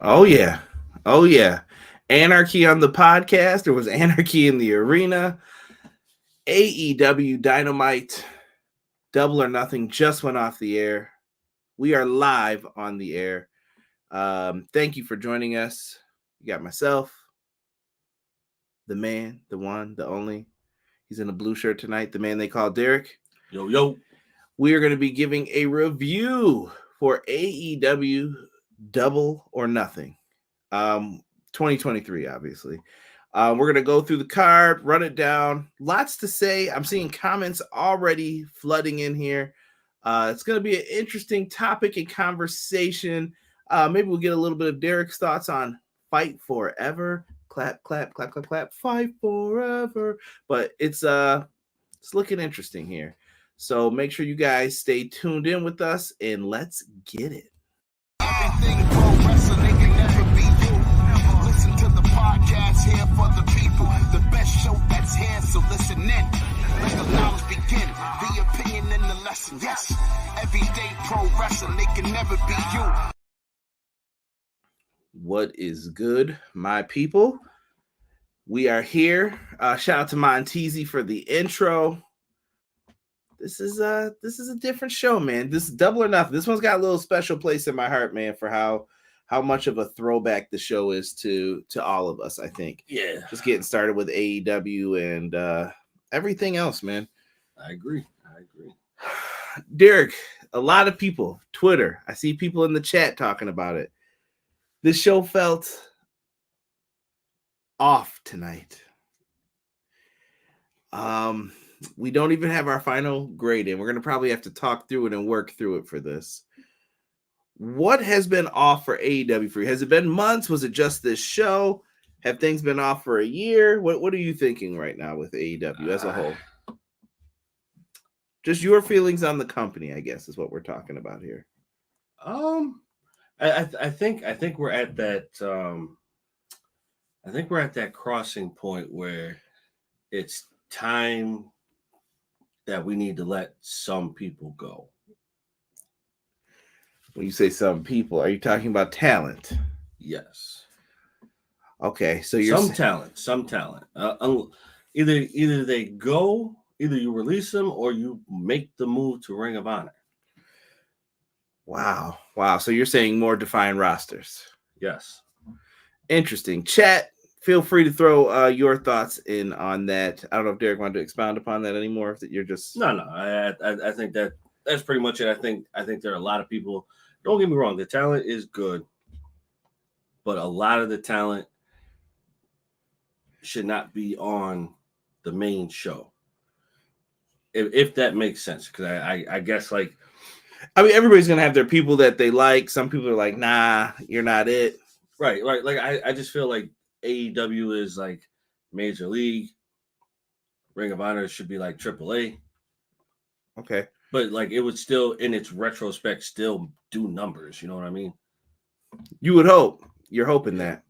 Oh yeah. Oh yeah. Anarchy on the podcast. There was anarchy in the arena. AEW Dynamite Double or Nothing just went off the air. We are live on the air. Thank you for joining us. You got myself, the man, the one, the only. He's in a blue shirt tonight. The man they call Derek. Yo, yo. We are going to be giving a review for AEW Double or Nothing. 2023, obviously. We're going to go through the card, run it down. Lots to say. I'm seeing comments already flooding in here. It's going to be an interesting topic and conversation. Maybe we'll get a little bit of Derek's thoughts on Fight Forever. Clap, clap, clap, clap, clap. Fight Forever. But it's looking interesting here. So make sure you guys stay tuned in with us and let's get it. Everything pro wrestling, they can never be you. Listen to the podcast here for the people. The best show that's here, so listen in. Let the knowledge begin. The opinion and the lesson. Yes, everyday pro wrestling, they can never be you. What is good, my people? We are here. Shout out to Monteezy for the intro. This is a different show, man. This is Double or Nothing. This one's got a little special place in my heart, man, for how much of a throwback the show is to all of us, I think. Yeah. Just getting started with AEW and everything else, man. I agree. Derek, a lot of people, Twitter, I see people in the chat talking about it. This show felt off tonight. We don't even have our final grade in. We're going to probably have to talk through it and work through it for this. What has been off for AEW for you? Has it been months? Was it just this show? Have things been off for a year? What are you thinking right now with AEW as a whole? Just your feelings on the company, I guess, is what we're talking about here. I think we're at that crossing point where it's time that we need to let some people go. When you say some people, are you talking about talent? Yes. Okay, so you're some talent. Either they go, either you release them, or you make the move to Ring of Honor. Wow. So you're saying more defined rosters? Yes. Interesting. Chat, feel free to throw your thoughts in on that. I don't know if Derek wanted to expound upon that anymore. If you're just no. I think that's pretty much it. I think there are a lot of people. Don't get me wrong. The talent is good, but a lot of the talent should not be on the main show. If that makes sense, because I guess everybody's gonna have their people that they like. Some people are like, nah, you're not it. Right. Like I just feel like AEW is like Major League. Ring of Honor should be like AAA. Okay. But like it would still, in its retrospect, still do numbers. You know what I mean? You would hope. You're hoping that.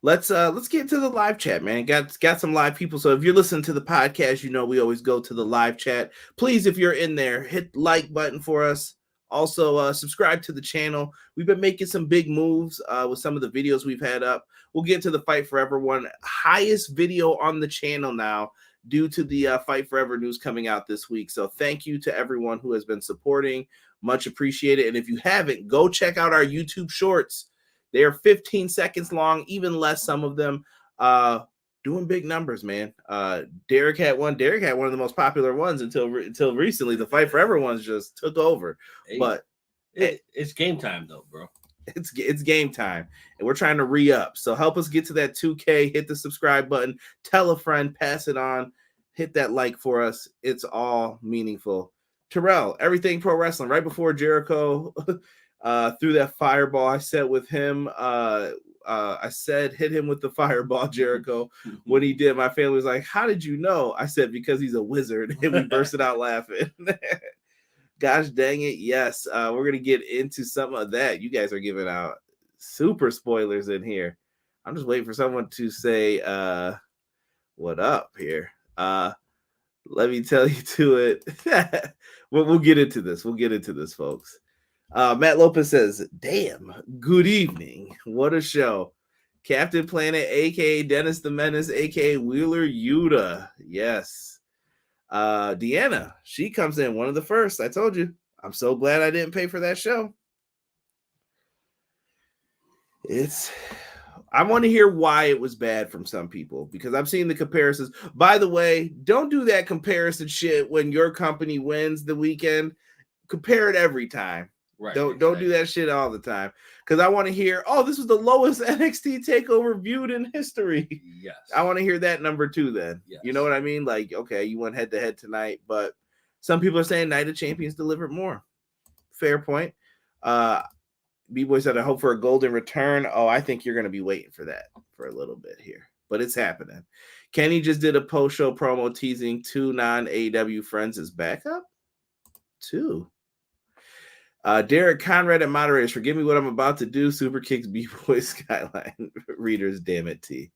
Let's get to the live chat, man. Got some live people. So if you're listening to the podcast, you know we always go to the live chat. Please, if you're in there, hit the like button for us. Also, subscribe to the channel. We've been making some big moves with some of the videos we've had up. We'll get to the Fight Forever one. Highest video on the channel now due to the Fight Forever news coming out this week. So thank you to everyone who has been supporting. Much appreciated. And if you haven't, go check out our YouTube shorts. They are 15 seconds long, even less, some of them. Doing big numbers, man. Derek had one of the most popular ones until recently. The Fight Forever ones just took over. Hey, but it's game time though, bro. It's game time, and we're trying to re-up. So help us get to that 2K. Hit the subscribe button. Tell a friend. Pass it on. Hit that like for us. It's all meaningful. Terrell, everything pro wrestling. Right before Jericho threw that fireball, I said with him. I said, hit him with the fireball, Jericho. When he did, my family was like, how did you know? I said, because he's a wizard. And we bursted out laughing. Gosh dang it. Yes. We're going to get into some of that. You guys are giving out super spoilers in here. I'm just waiting for someone to say, what up here? Let me tell you to it. We'll get into this. We'll get into this, folks. Matt Lopez says, damn, good evening. dang, what a show. Captain Planet, aka Dennis the Menace, aka Wheeler Yuta. Yes. Deanna, she comes in one of the first. I told you. I'm so glad I didn't pay for that show. I want to hear why it was bad from some people, because I'm seeing the comparisons. By the way, don't do that comparison shit when your company wins the weekend. Compare it every time. Right. Don't do that shit all the time. Because I want to hear, oh, this was the lowest NXT takeover viewed in history. Yes. I want to hear that number 2 then. Yes. You know what I mean? Like, okay, you went head to head tonight, but some people are saying Night of Champions delivered more. Fair point. B-Boy said, I hope for a golden return. Oh, I think you're going to be waiting for that for a little bit here, but it's happening. Kenny just did a post-show promo teasing 2 non-AEW friends as backup. 2. Derek Conrad and moderators, forgive me what I'm about to do. Super kicks B-Boy Skyline. Readers, damn it, T.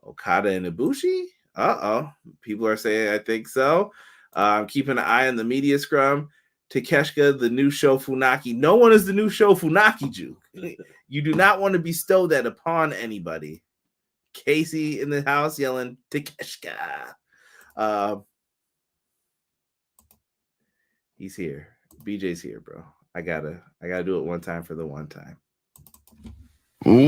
Okada and Ibushi? Uh-oh. People are saying, I think so. I'm keeping an eye on the media scrum. Takeshita, the new Sho Funaki. No one is the new Sho Funaki, Juke. You do not want to bestow that upon anybody. Casey in the house yelling, Takeshita. He's here. BJ's here, bro. I gotta do it one time for the one time. Well,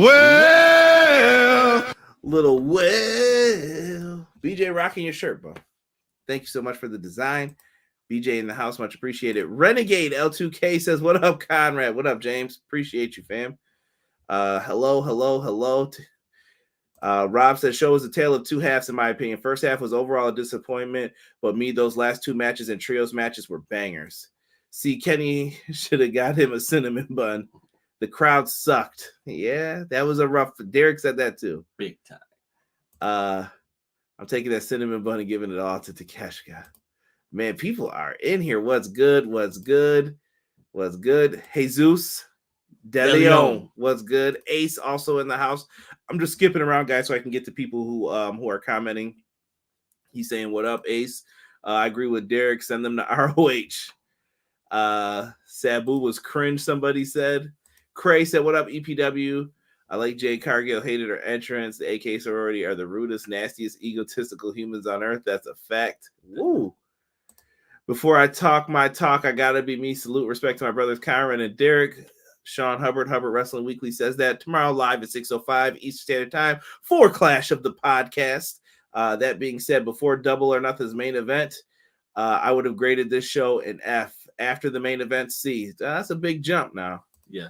BJ rocking your shirt, bro. Thank you so much for the design. BJ in the house, much appreciated. Renegade L2K says, what up, Conrad? What up, James? Appreciate you, fam. Hello. Rob says, show is a tale of 2 halves, in my opinion. First half was overall a disappointment, but those last 2 matches and trios matches were bangers. See, Kenny should have got him a cinnamon bun. The crowd sucked. Yeah, that was a rough. Derek said that too. Big time. I'm taking that cinnamon bun and giving it all to Takeshita. Man, people are in here. What's good? Jesus De Leon. What's good? Ace also in the house. I'm just skipping around, guys, so I can get to people who are commenting. He's saying, what up, Ace? I agree with Derek. Send them to ROH. Sabu was cringe, somebody said. Cray said, what up, EPW? I like Jade, Cargill, hated her entrance. The AK sorority are the rudest, nastiest, egotistical humans on earth. That's a fact. Woo. Before I talk my talk, I gotta be me. Salute, respect to my brothers Kyron and Derek. Sean Hubbard Wrestling Weekly says that tomorrow live at 6:05 Eastern Standard Time for Clash of the Podcast. That being said, before Double or Nothing's main event, I would have graded this show an F. After the main event, C. That's a big jump now. Yeah.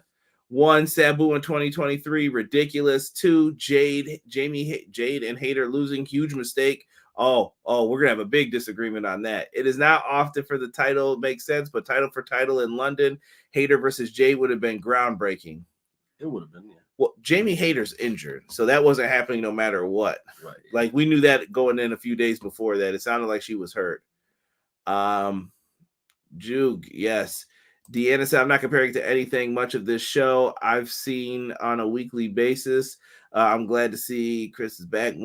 1, Sabu in 2023, ridiculous. 2, Jade and Hayter losing, huge mistake. Oh, we're gonna have a big disagreement on that. It is not often for the title makes sense, but title for title in London, Hayter versus Jade would have been groundbreaking. It would have been, yeah. Well, Jamie Hayter's injured, so that wasn't happening no matter what. Right. Like we knew that going in a few days before that. It sounded like she was hurt. Jug, yes. Deanna said, I'm not comparing to anything much of this show I've seen on a weekly basis. I'm glad to see Chris is back.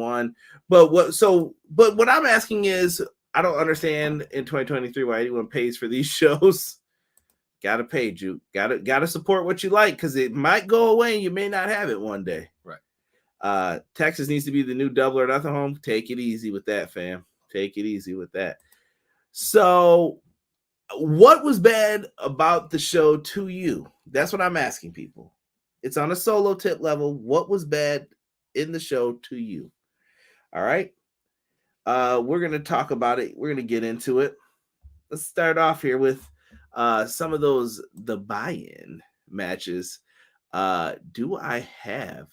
But what I'm asking is, I don't understand in 2023 why anyone pays for these shows. Gotta pay, Juke. Gotta support what you like, because it might go away and you may not have it one day. Right. Texas needs to be the new Double or Nothing home. Take it easy with that, fam. Take it easy with that. So what was bad about the show to you? That's what I'm asking people. It's on a solo tip level. What was bad in the show to you? All right. We're going to talk about it. We're going to get into it. Let's start off here with some of the buy-in matches. Do I have?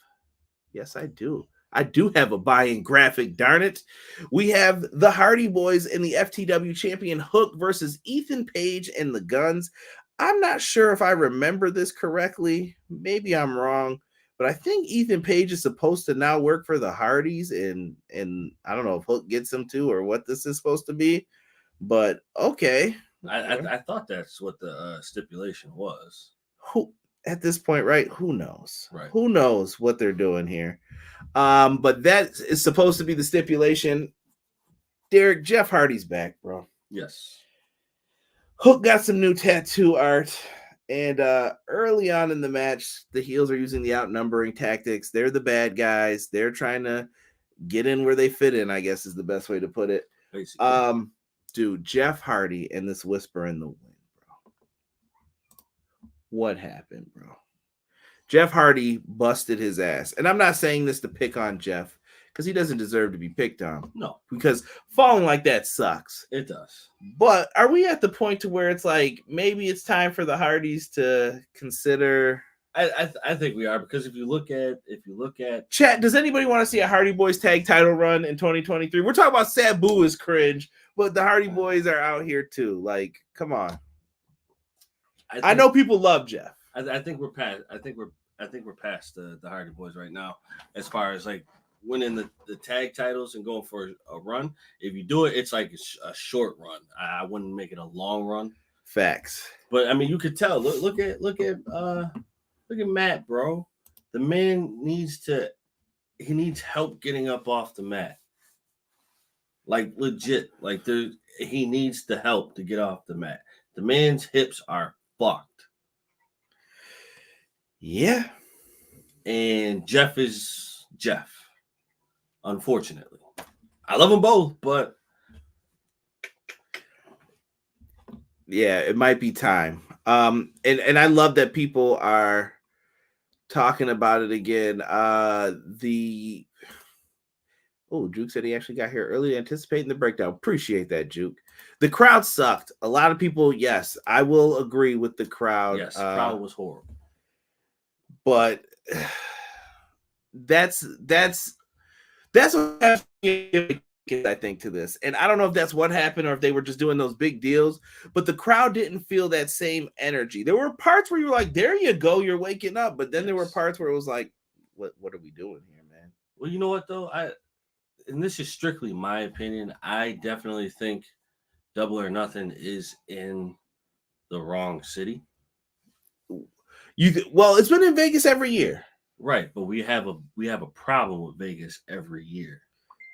Yes, I do. I do have a buy-in graphic, darn it. We have the Hardy Boys and the FTW champion Hook versus Ethan Page and the Guns. I'm not sure if I remember this correctly. Maybe I'm wrong, but I think Ethan Page is supposed to now work for the Hardys, and I don't know if Hook gets him to or what this is supposed to be, but okay. I thought that's what the stipulation was. Who at this point, right? Who knows? Right. Who knows what they're doing here? But that is supposed to be the stipulation. Derek, Jeff Hardy's back, bro. Yes. Hook got some new tattoo art, And early on in the match, the heels are using the outnumbering tactics. They're the bad guys. They're trying to get in where they fit in, I guess is the best way to put it. Basically. Dude, Jeff Hardy and this whisper in the wind, bro. What happened, bro? Jeff Hardy busted his ass. And I'm not saying this to pick on Jeff because he doesn't deserve to be picked on. No. Because falling like that sucks. It does. But are we at the point to where it's like maybe it's time for the Hardys to consider? I think we are, because if you look at chat, does anybody want to see a Hardy Boys tag title run in 2023? We're talking about Sabu is cringe, but the Hardy Boys are out here too. Like, come on. I know people love Jeff. I think we're past. I think we're past the Hardy Boys right now, as far as like winning the tag titles and going for a run. If you do it, it's like a short run. I wouldn't make it a long run. Facts. But I mean, you could tell. Look at Matt, bro. The man needs help getting up off the mat. Like legit. Like he needs the help to get off the mat. The man's hips are fucked. Yeah. And Jeff is Jeff. Unfortunately. I love them both, but yeah, it might be time. And I love that people are talking about it again. Juke said he actually got here early, anticipating the breakdown. Appreciate that, Juke. The crowd sucked. A lot of people, yes, I will agree with the crowd. Yes, the crowd was horrible. But that's what happened, I think, to this. And I don't know if that's what happened or if they were just doing those big deals, but the crowd didn't feel that same energy. There were parts where you were like, there you go, you're waking up. But then there were parts where it was like, what are we doing here, man? Well, you know what, though? And this is strictly my opinion. I definitely think Double or Nothing is in the wrong city. Well, it's been in Vegas every year. Right, but we have a problem with Vegas every year.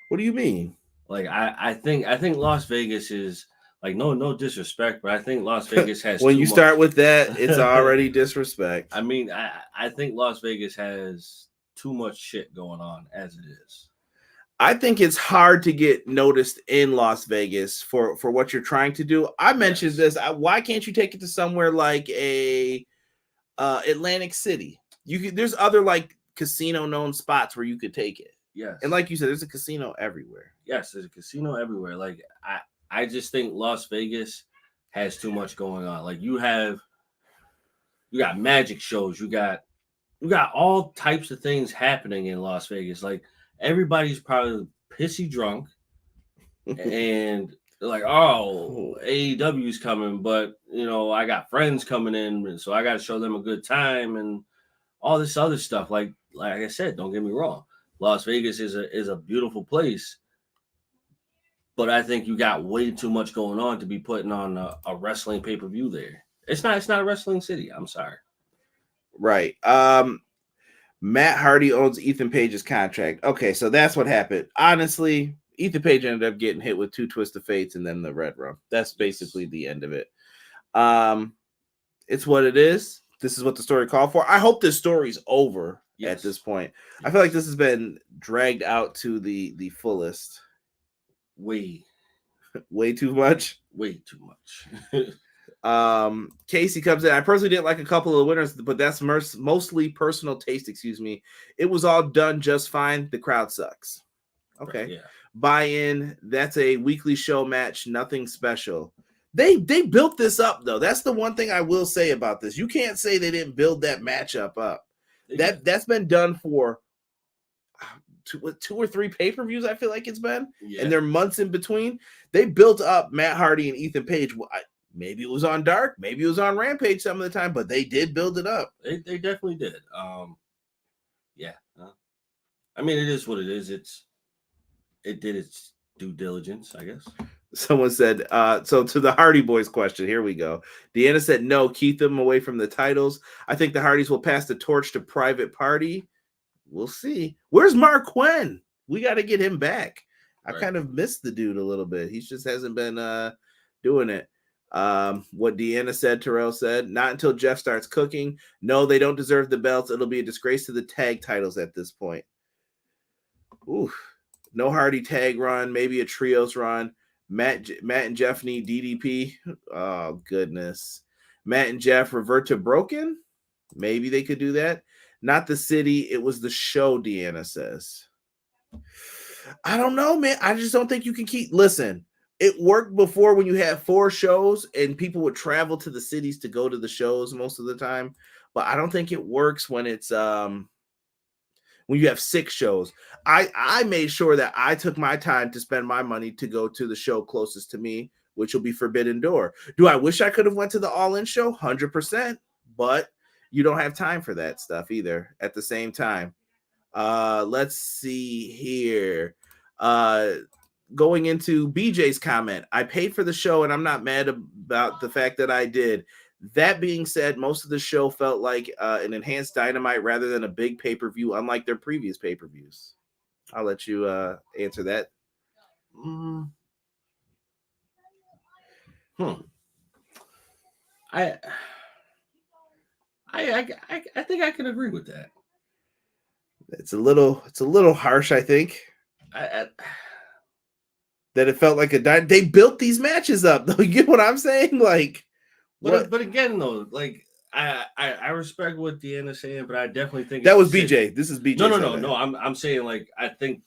What do you mean? Like I think Las Vegas is like no disrespect, but I think Las Vegas has when you start with that, it's already disrespect. I mean, I think Las Vegas has too much shit going on as it is. I think it's hard to get noticed in Las Vegas for what you're trying to do. I mentioned this. Why can't you take it to somewhere like a Atlantic City? There's other like casino known spots where you could take it. Yes. And like you said, there's a casino everywhere. Yes, there's a casino everywhere. Like I just think Las Vegas has too much going on. Like you got magic shows, you got all types of things happening in Las Vegas. Like everybody's probably pissy drunk and they're like, oh, AEW is coming, but I got friends coming in, so I got to show them a good time and all this other stuff. Like I said, don't get me wrong, Las Vegas is a beautiful place, but I think you got way too much going on to be putting on a wrestling pay-per-view there. It's not a wrestling city. I'm sorry. Right. Matt Hardy owns Ethan Page's contract. Okay, so that's what happened. Honestly, Ethan Page ended up getting hit with 2 Twisted Fates and then the Red Rum. That's basically the end of it. It's what it is. This is what the story called for. I hope this story's over at this point. I feel like this has been dragged out to the fullest. Way too much. Way too much. Casey comes in. I personally didn't like a couple of the winners, but that's mostly personal taste. Excuse me. It was all done just fine. The crowd sucks. Okay. Right, yeah. Buy-in. That's a weekly show match. Nothing special. They built this up though. That's the one thing I will say about this. You can't say they didn't build that matchup up. That's been done for 2 or 3 pay-per-views. I feel like it's been, and they're months in between. They built up Matt Hardy and Ethan Page. Maybe it was on Dark, maybe it was on Rampage some of the time, but they did build it up. They definitely did. I mean, it is what it is. It did its due diligence, I guess. Someone said, so to the Hardy Boys question, here we go. Deanna said, no, keep them away from the titles. I think the Hardys will pass the torch to Private Party. We'll see. Where's Mark Quinn? We got to get him back. I kind of missed the dude a little bit. He just hasn't been doing it. What Deanna said, Terrell said, not until Jeff starts cooking. No, they don't deserve the belts. It'll be a disgrace to the tag titles at this point. Ooh, no Hardy tag run, maybe a trios run. Matt and Jeff need DDP. Oh, goodness. Matt and Jeff revert to broken. Maybe they could do that. Not the city. It was the show, Deanna says. I don't know, man. I just don't think you can keep. Listen, it worked before when you had 4 shows and people would travel to the cities to go to the shows most of the time. But I don't think it works when it's when you have 6 shows. I made sure that I took my time to spend my money to go to the show closest to me, which will be Forbidden Door. Do I wish I could have went to the All In show? 100%. But you don't have time for that stuff either at the same time. Let's see here. Going into BJ's comment, I paid for the show and I'm not mad about the fact that I did. That being said, most of the show felt like an enhanced Dynamite rather than a big pay-per-view, unlike their previous pay-per-views. I'll let you answer that. I think I can agree with that. It's a little harsh, I think. That it felt like they built these matches up. You get what I'm saying? Like, but again, though, like I respect what Deanna's saying, but I definitely think that was BJ. This is BJ. No. I'm saying, like, I think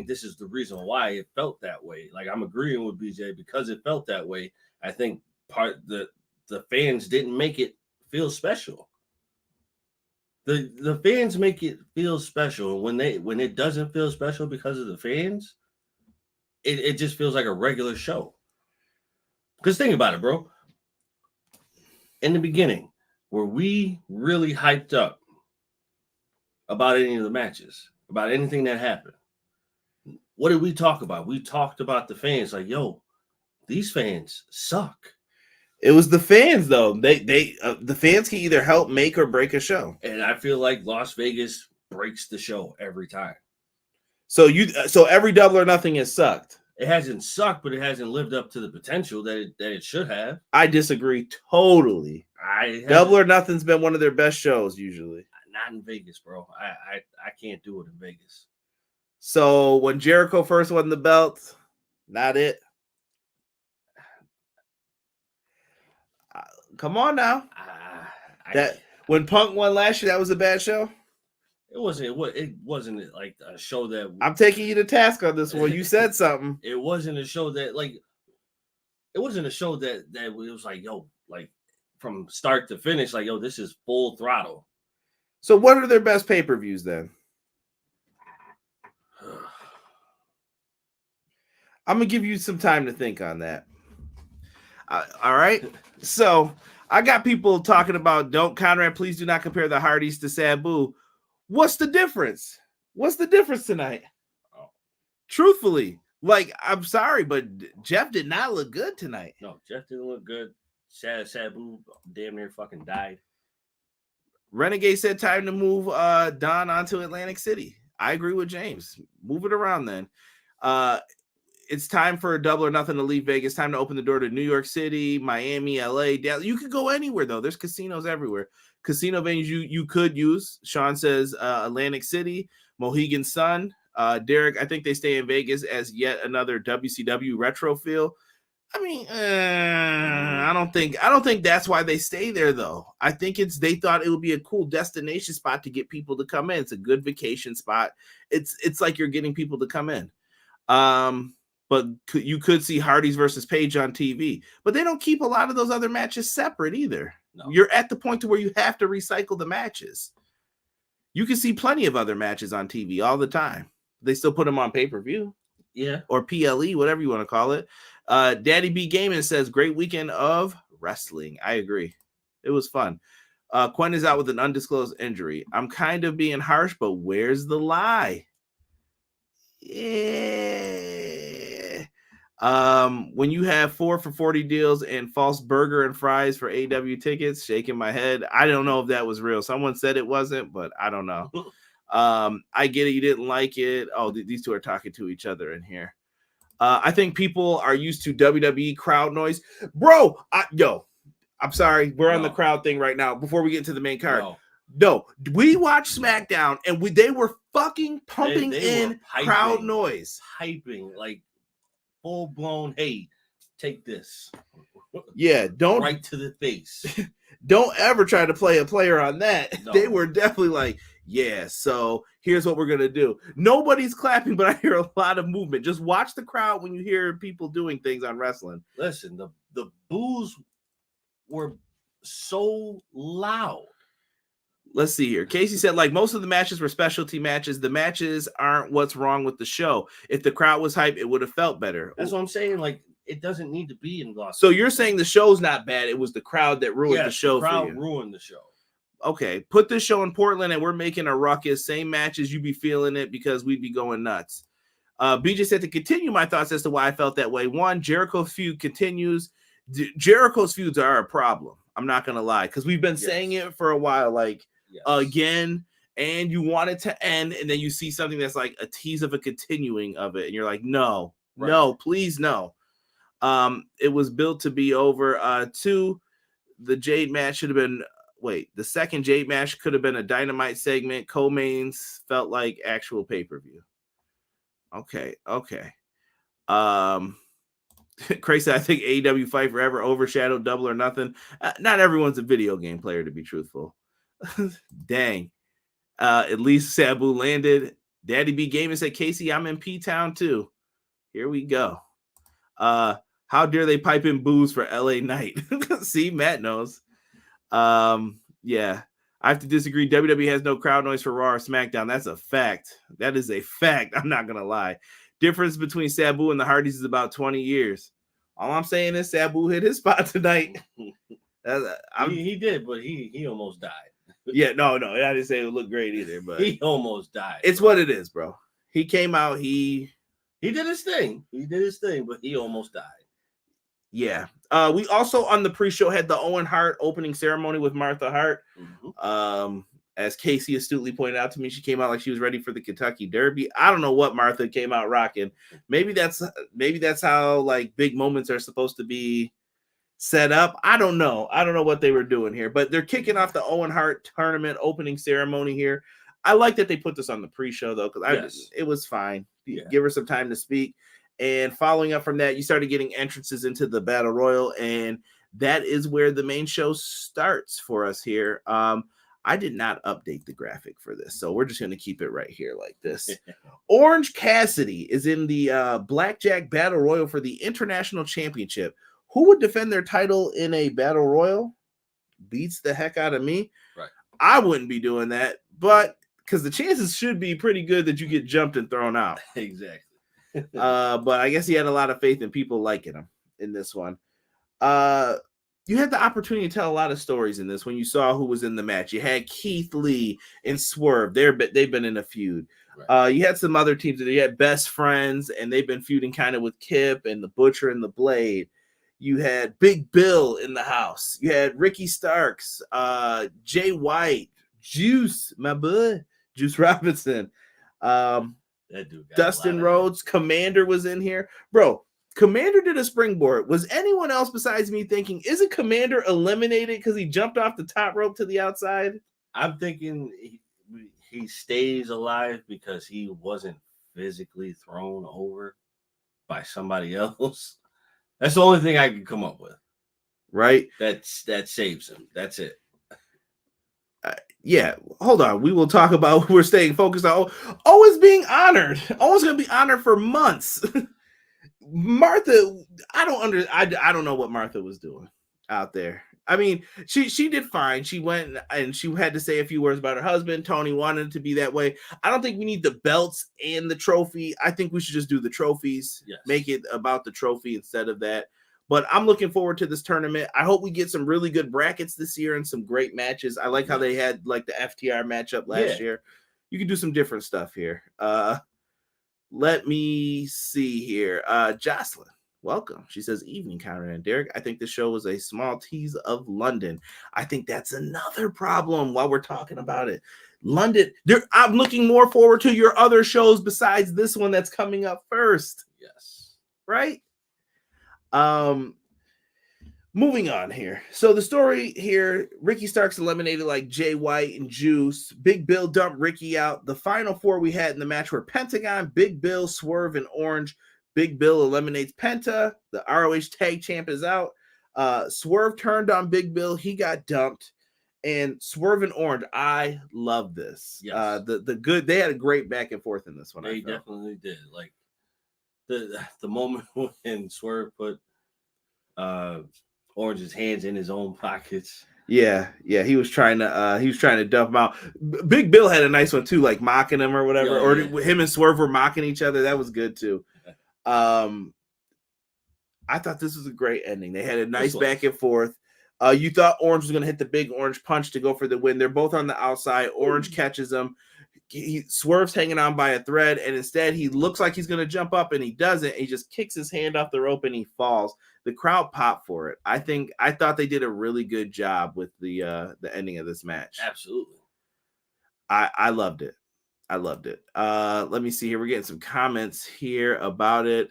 this is the reason why it felt that way. Like, I'm agreeing with BJ because it felt that way. I think the fans didn't make it feel special. The fans make it feel special. When it doesn't feel special because of the fans, it just feels like a regular show. Because think about it, bro. In the beginning, were we really hyped up about any of the matches, about anything that happened? What did we talk about? We talked about the fans, like, yo, these fans suck. It was the fans, though. The fans can either help make or break a show, and I feel like Las Vegas breaks the show every time. So every Double or Nothing has sucked. It hasn't sucked, but it hasn't lived up to the potential that it should have. I disagree totally. Double or Nothing's been one of their best shows usually. Not in Vegas, bro. I can't do it in Vegas. So when Jericho first won the belt, not it. Come on now. When Punk won last year, that was a bad show. It wasn't like a show that I'm taking you to task on this one. You said something. It wasn't a show that it was like, yo, like from start to finish, like, yo, this is full throttle. So what are their best pay-per-views then? I'm gonna give you some time to think on that. All right. So I got people talking about Conrad, please do not compare the Hardys to Sabu. What's the difference? What's the difference tonight? Oh. Truthfully, like, I'm sorry, but Jeff did not look good tonight. No, Jeff didn't look good. Sabu damn near fucking died. Renegade said time to move Don onto Atlantic City. I agree with James. Move it around then. It's time for a Double or Nothing to leave Vegas. Time to open the door to New York City, Miami, LA, Dallas. You could go anywhere, though. There's casinos everywhere. Casino venues you could use. Sean says Atlantic City, Mohegan Sun. Derek, I think they stay in Vegas as yet another WCW retro feel. I mean, I don't think that's why they stay there, though. I think they thought it would be a cool destination spot to get people to come in. It's a good vacation spot. It's like you're getting people to come in. But you could see Hardy's versus Page on TV. But they don't keep a lot of those other matches separate either. No. You're at the point to where you have to recycle the matches. You can see plenty of other matches on TV all the time. They still put them on pay-per-view. Yeah. Or PLE, whatever you want to call it. Daddy B Gaming says, great weekend of wrestling. I agree. It was fun. Quen is out with an undisclosed injury. I'm kind of being harsh, but where's the lie? Yeah. When you have 4 for $40 deals and false burger and fries for AEW tickets, shaking my head. I don't know if that was real. Someone said it wasn't, but I don't know. I get it. You didn't like it. Oh, these two are talking to each other in here. I think people are used to WWE crowd noise. Bro, I'm sorry. We're on the crowd thing right now before we get into the main card. No, we watched SmackDown and they were fucking pumping in crowd noise. Piping, like full-blown, hey, take this. Yeah, don't. Right to the face. Don't ever try to play a player on that. No. They were definitely like, yeah, so here's what we're going to do. Nobody's clapping, but I hear a lot of movement. Just watch the crowd when you hear people doing things on wrestling. Listen, the boos were so loud. Let's see here. Casey said, like, most of the matches were specialty matches. The matches aren't what's wrong with the show. If the crowd was hype, it would have felt better. That's what I'm saying. Like, it doesn't need to be in Las Vegas. So you're saying the show's not bad. It was the crowd that ruined the show the crowd for you. Ruined the show. Okay, put this show in Portland and we're making a ruckus. Same matches, you be feeling it because we'd be going nuts. BJ said to continue my thoughts as to why I felt that way. One, Jericho's feud continues. Jericho's feuds are a problem. I'm not going to lie because we've been saying it for a while, like again, and you want it to end. And then you see something that's like a tease of a continuing of it. And you're like, no, please, no. It was built to be over. Two, the Jade match should have been. The second Jade match could have been a Dynamite segment. Co-mains felt like actual pay-per-view. Okay. Crazy. I think AEW Fight Forever overshadowed Double or Nothing. Not everyone's a video game player, to be truthful. Dang. At least Sabu landed. Daddy B Gaming said, Casey, I'm in P-Town too. Here we go. How dare they pipe in booze for LA Knight? See, Matt knows. Yeah, I have to disagree. WWE has no crowd noise for Raw or SmackDown. That's a fact. That is a fact. I'm not gonna lie. Difference between Sabu and the Hardys is about 20 years. All I'm saying is Sabu hit his spot tonight. He did, but he almost died. Yeah, no, I didn't say it looked great either, but he almost died. It's what it is, bro. He came out, he did his thing. He did his thing, but he almost died. Yeah. We also on the pre-show had the Owen Hart opening ceremony with Martha Hart. Mm-hmm. As Casey astutely pointed out to me, she came out like she was ready for the Kentucky Derby. I don't know what Martha came out rocking. Maybe that's how like big moments are supposed to be set up. I don't know what they were doing here, but they're kicking off the Owen Hart tournament opening ceremony here. I like that they put this on the pre-show though, because it was fine. Yeah. Give her some time to speak. And following up from that, you started getting entrances into the Battle Royal, and that is where the main show starts for us here. I did not update the graphic for this, so we're just going to keep it right here like this. Orange Cassidy is in the Blackjack Battle Royal for the International Championship. Who would defend their title in a Battle Royal? Beats the heck out of me. Right. I wouldn't be doing that, but because the chances should be pretty good that you get jumped and thrown out. Exactly. But I guess he had a lot of faith in people liking him in this one. You had the opportunity to tell a lot of stories in this when you saw who was in the match. You had Keith Lee and Swerve. They've been in a feud. Right. You had some other teams. You had Best Friends, and they've been feuding kind of with Kip and the Butcher and the Blade. You had Big Bill in the house. You had Ricky Starks, Jay White, Juice, my bud, Juice Robinson. That dude Dustin Rhodes, Commander was in here. Bro, Commander did a springboard. Was anyone else besides me thinking, isn't Commander eliminated because he jumped off the top rope to the outside? I'm thinking he stays alive because he wasn't physically thrown over by somebody else. That's the only thing I can come up with. Right? That saves him. That's it. Yeah, hold on. We will talk about what we're staying focused on. Owen's being honored. Owen's going to be honored for months. Martha, I don't know what Martha was doing out there. I mean, she did fine. She went and she had to say a few words about her husband. Toni wanted it to be that way. I don't think we need the belts and the trophy. I think we should just do the trophies. Yes. Make it about the trophy instead of that. But I'm looking forward to this tournament. I hope we get some really good brackets this year and some great matches. I like how they had like the FTR matchup last year. You can do some different stuff here. Let me see here. Jocelyn, welcome. She says, evening, Conrad and Derek. I think the show was a small tease of London. I think that's another problem while we're talking about it. London, I'm looking more forward to your other shows besides this one that's coming up first. Yes. right? Moving on here. So the story here, Ricky Starks eliminated like Jay White and Juice. Big Bill dumped Ricky out. The final 4 we had in the match were Pentagon, Big Bill, Swerve, and Orange. Big Bill eliminates Penta. The ROH tag champ is out. Swerve turned on Big Bill. He got dumped. And Swerve and Orange, I love this. Yes. They had a great back and forth in this one. They definitely did. Like the moment when Swerve put Orange's hands in his own pockets. Yeah, he was trying to dump him out. Big Bill had a nice one too, like mocking him or whatever, him and Swerve were mocking each other. That was good too. I thought this was a great ending. They had a nice back and forth. You thought Orange was going to hit the big orange punch to go for the win. They're both on the outside. Orange catches him. Swerve's hanging on by a thread, and instead he looks like he's going to jump up, and he doesn't. He just kicks his hand off the rope, and he falls. The crowd popped for it. I thought they did a really good job with the ending of this match. Absolutely. I loved it. Let me see here. We're getting some comments here about it.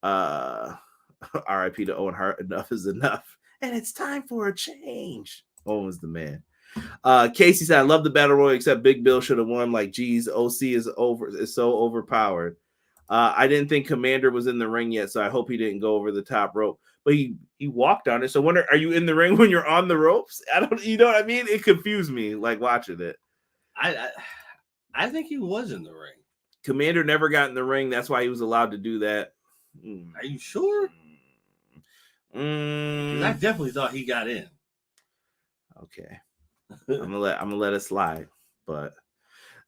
RIP to Owen Hart. Enough is enough. And it's time for a change. Owen's the man. Casey said, I love the battle royal, except Big Bill should have won. Like, geez, OC is so overpowered. I didn't think Commander was in the ring yet, so I hope he didn't go over the top rope. But he walked on it. So wonder, are you in the ring when you're on the ropes? You know what I mean? It confused me, like watching it. I think he was in the ring. Commander never got in the ring. That's why he was allowed to do that. Are you sure? I definitely thought he got in. Okay. I'm gonna let it slide. But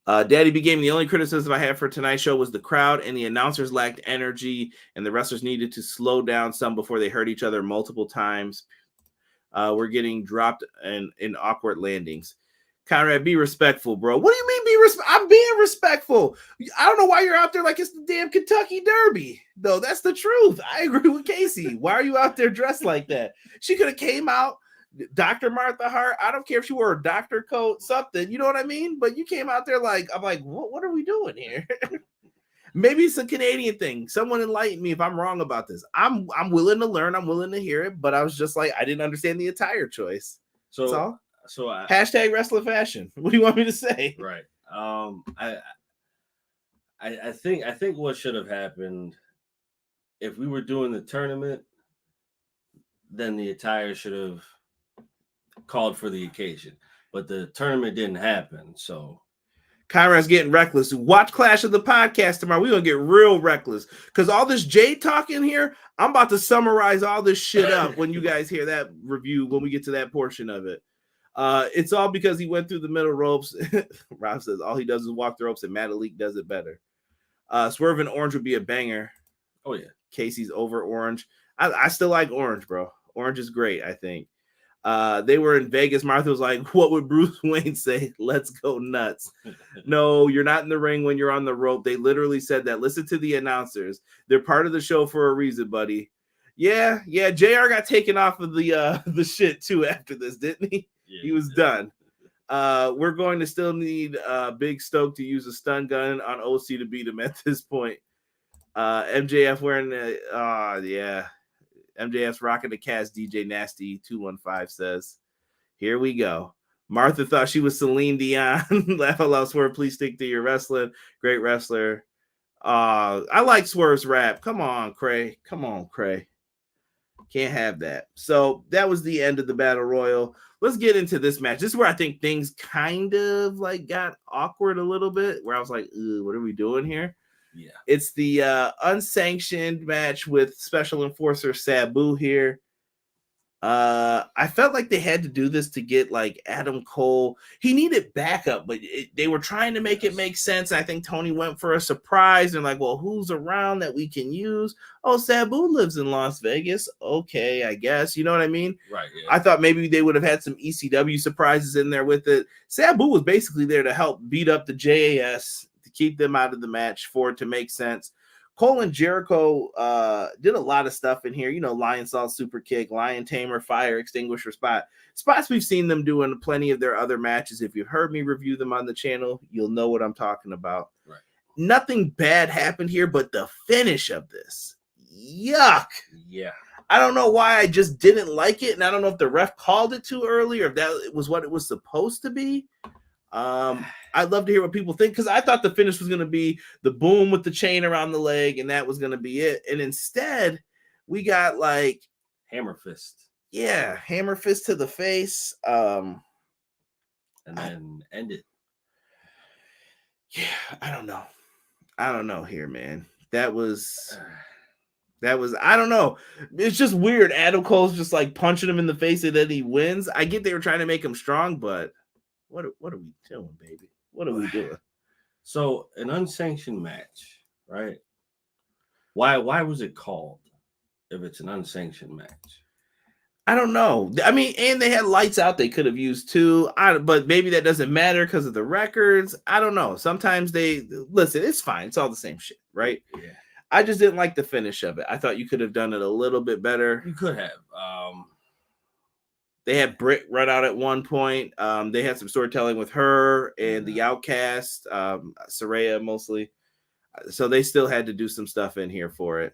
Daddy B Game, the only criticism I have for tonight's show was the crowd and the announcers lacked energy, and the wrestlers needed to slow down some before they hurt each other multiple times. We're getting dropped in awkward landings. Conrad, be respectful, bro. What do you mean be respectful? I'm being respectful. I don't know why you're out there like it's the damn Kentucky Derby. No, that's the truth. I agree with Casey. Why are you out there dressed like that? She could have came out, Dr. Martha Hart. I don't care if she wore a doctor coat, something. You know what I mean? But you came out there like, I'm like, what are we doing here? Maybe it's a Canadian thing. Someone enlighten me if I'm wrong about this. I'm willing to learn. I'm willing to hear it. But I was just like, I didn't understand the attire choice. That's all. So hashtag wrestler fashion. What do you want me to say? Right. I think what should have happened if we were doing the tournament, then the attire should have called for the occasion. But the tournament didn't happen. So Conrad's getting reckless. Watch Clash of the Podcast tomorrow. We're going to get real reckless. Because all this Jade talk in here, I'm about to summarize all this shit up when you guys hear that review, when we get to that portion of it. It's all because he went through the middle ropes. Rob says all he does is walk the ropes, and Matalik does it better. Swerve and Orange would be a banger. Oh, yeah. Casey's over Orange. I still like Orange, bro. Orange is great, I think. They were in Vegas. Martha was like, what would Bruce Wayne say? Let's go nuts. No, you're not in the ring when you're on the rope. They literally said that. Listen to the announcers. They're part of the show for a reason, buddy. Yeah. JR got taken off of the shit too after this, didn't he? Yeah, he was done. We're going to still need Big Stoke to use a stun gun on OC to beat him at this point. MJF wearing the MJF's rocking the cast. DJ Nasty 215 says, here we go. Martha thought she was Celine Dion. Laugh out loud, Swerve. Please stick to your wrestling. Great wrestler. I like Swerve's rap. Come on, Cray. Can't have that. So that was the end of the Battle Royal. Let's get into this match. This is where I think things kind of like got awkward a little bit, where I was like, what are we doing here? Yeah. It's the unsanctioned match with Special Enforcer Sabu here. I felt like they had to do this to get like Adam Cole. He needed backup, but they were trying to make it make sense. I think Toni went for a surprise and like, well, who's around that we can use? Oh, Sabu lives in Las Vegas. Okay, I guess. You know what I mean? Right. Yeah. I thought maybe they would have had some ECW surprises in there with it. Sabu was basically there to help beat up the JAS, to keep them out of the match, for it to make sense. Cole and Jericho did a lot of stuff in here. You know, Lion Salt Super Kick, Lion Tamer, Fire Extinguisher spot. Spots we've seen them do in plenty of their other matches. If you've heard me review them on the channel, you'll know what I'm talking about. Right. Nothing bad happened here, but the finish of this. yuck. Yeah. I don't know why I just didn't like it, and I don't know if the ref called it too early or if that was what it was supposed to be. I'd love to hear what people think, because I thought the finish was going to be the boom with the chain around the leg, and that was going to be it. And instead, we got like hammer fist. Yeah, hammer fist to the face. And then end it. Yeah, I don't know here, man. That was I don't know. It's just weird. Adam Cole's just like punching him in the face and then he wins. I get they were trying to make him strong, but what are we doing, baby? What are we doing? So an unsanctioned match, right? Why was it called if it's an unsanctioned match? I don't know. I mean, and they had lights out they could have used too. But maybe that doesn't matter because of the records. I don't know. Sometimes they listen, it's fine. It's all the same shit, right? Yeah. I just didn't like the finish of it. I thought you could have done it a little bit better. You could have. They had Britt run out at one point. They had some storytelling with her and the Outcast, Saraya mostly. So they still had to do some stuff in here for it.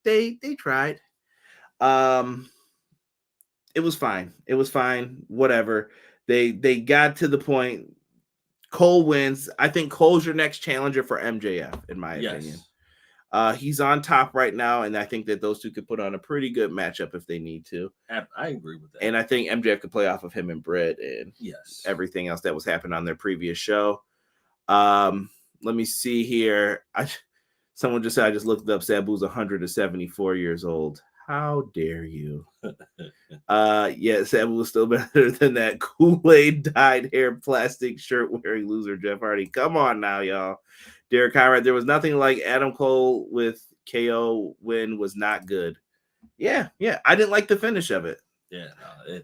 They tried. It was fine. It was fine. Whatever. They got to the point. Cole wins. I think Cole's your next challenger for MJF, in my opinion. He's on top right now, and I think that those two could put on a pretty good matchup if they need to. I agree with that. And I think MJF could play off of him and Britt and everything else that was happening on their previous show. Let me see here. Someone just said I just looked up. Sabu's 174 years old. How dare you? Yeah, Sabu was still better than that Kool-Aid dyed hair plastic shirt wearing loser Jeff Hardy. Come on now, y'all. Derek Conrad, there was nothing like Adam Cole with KO win was not good. Yeah. I didn't like the finish of it. Yeah, no,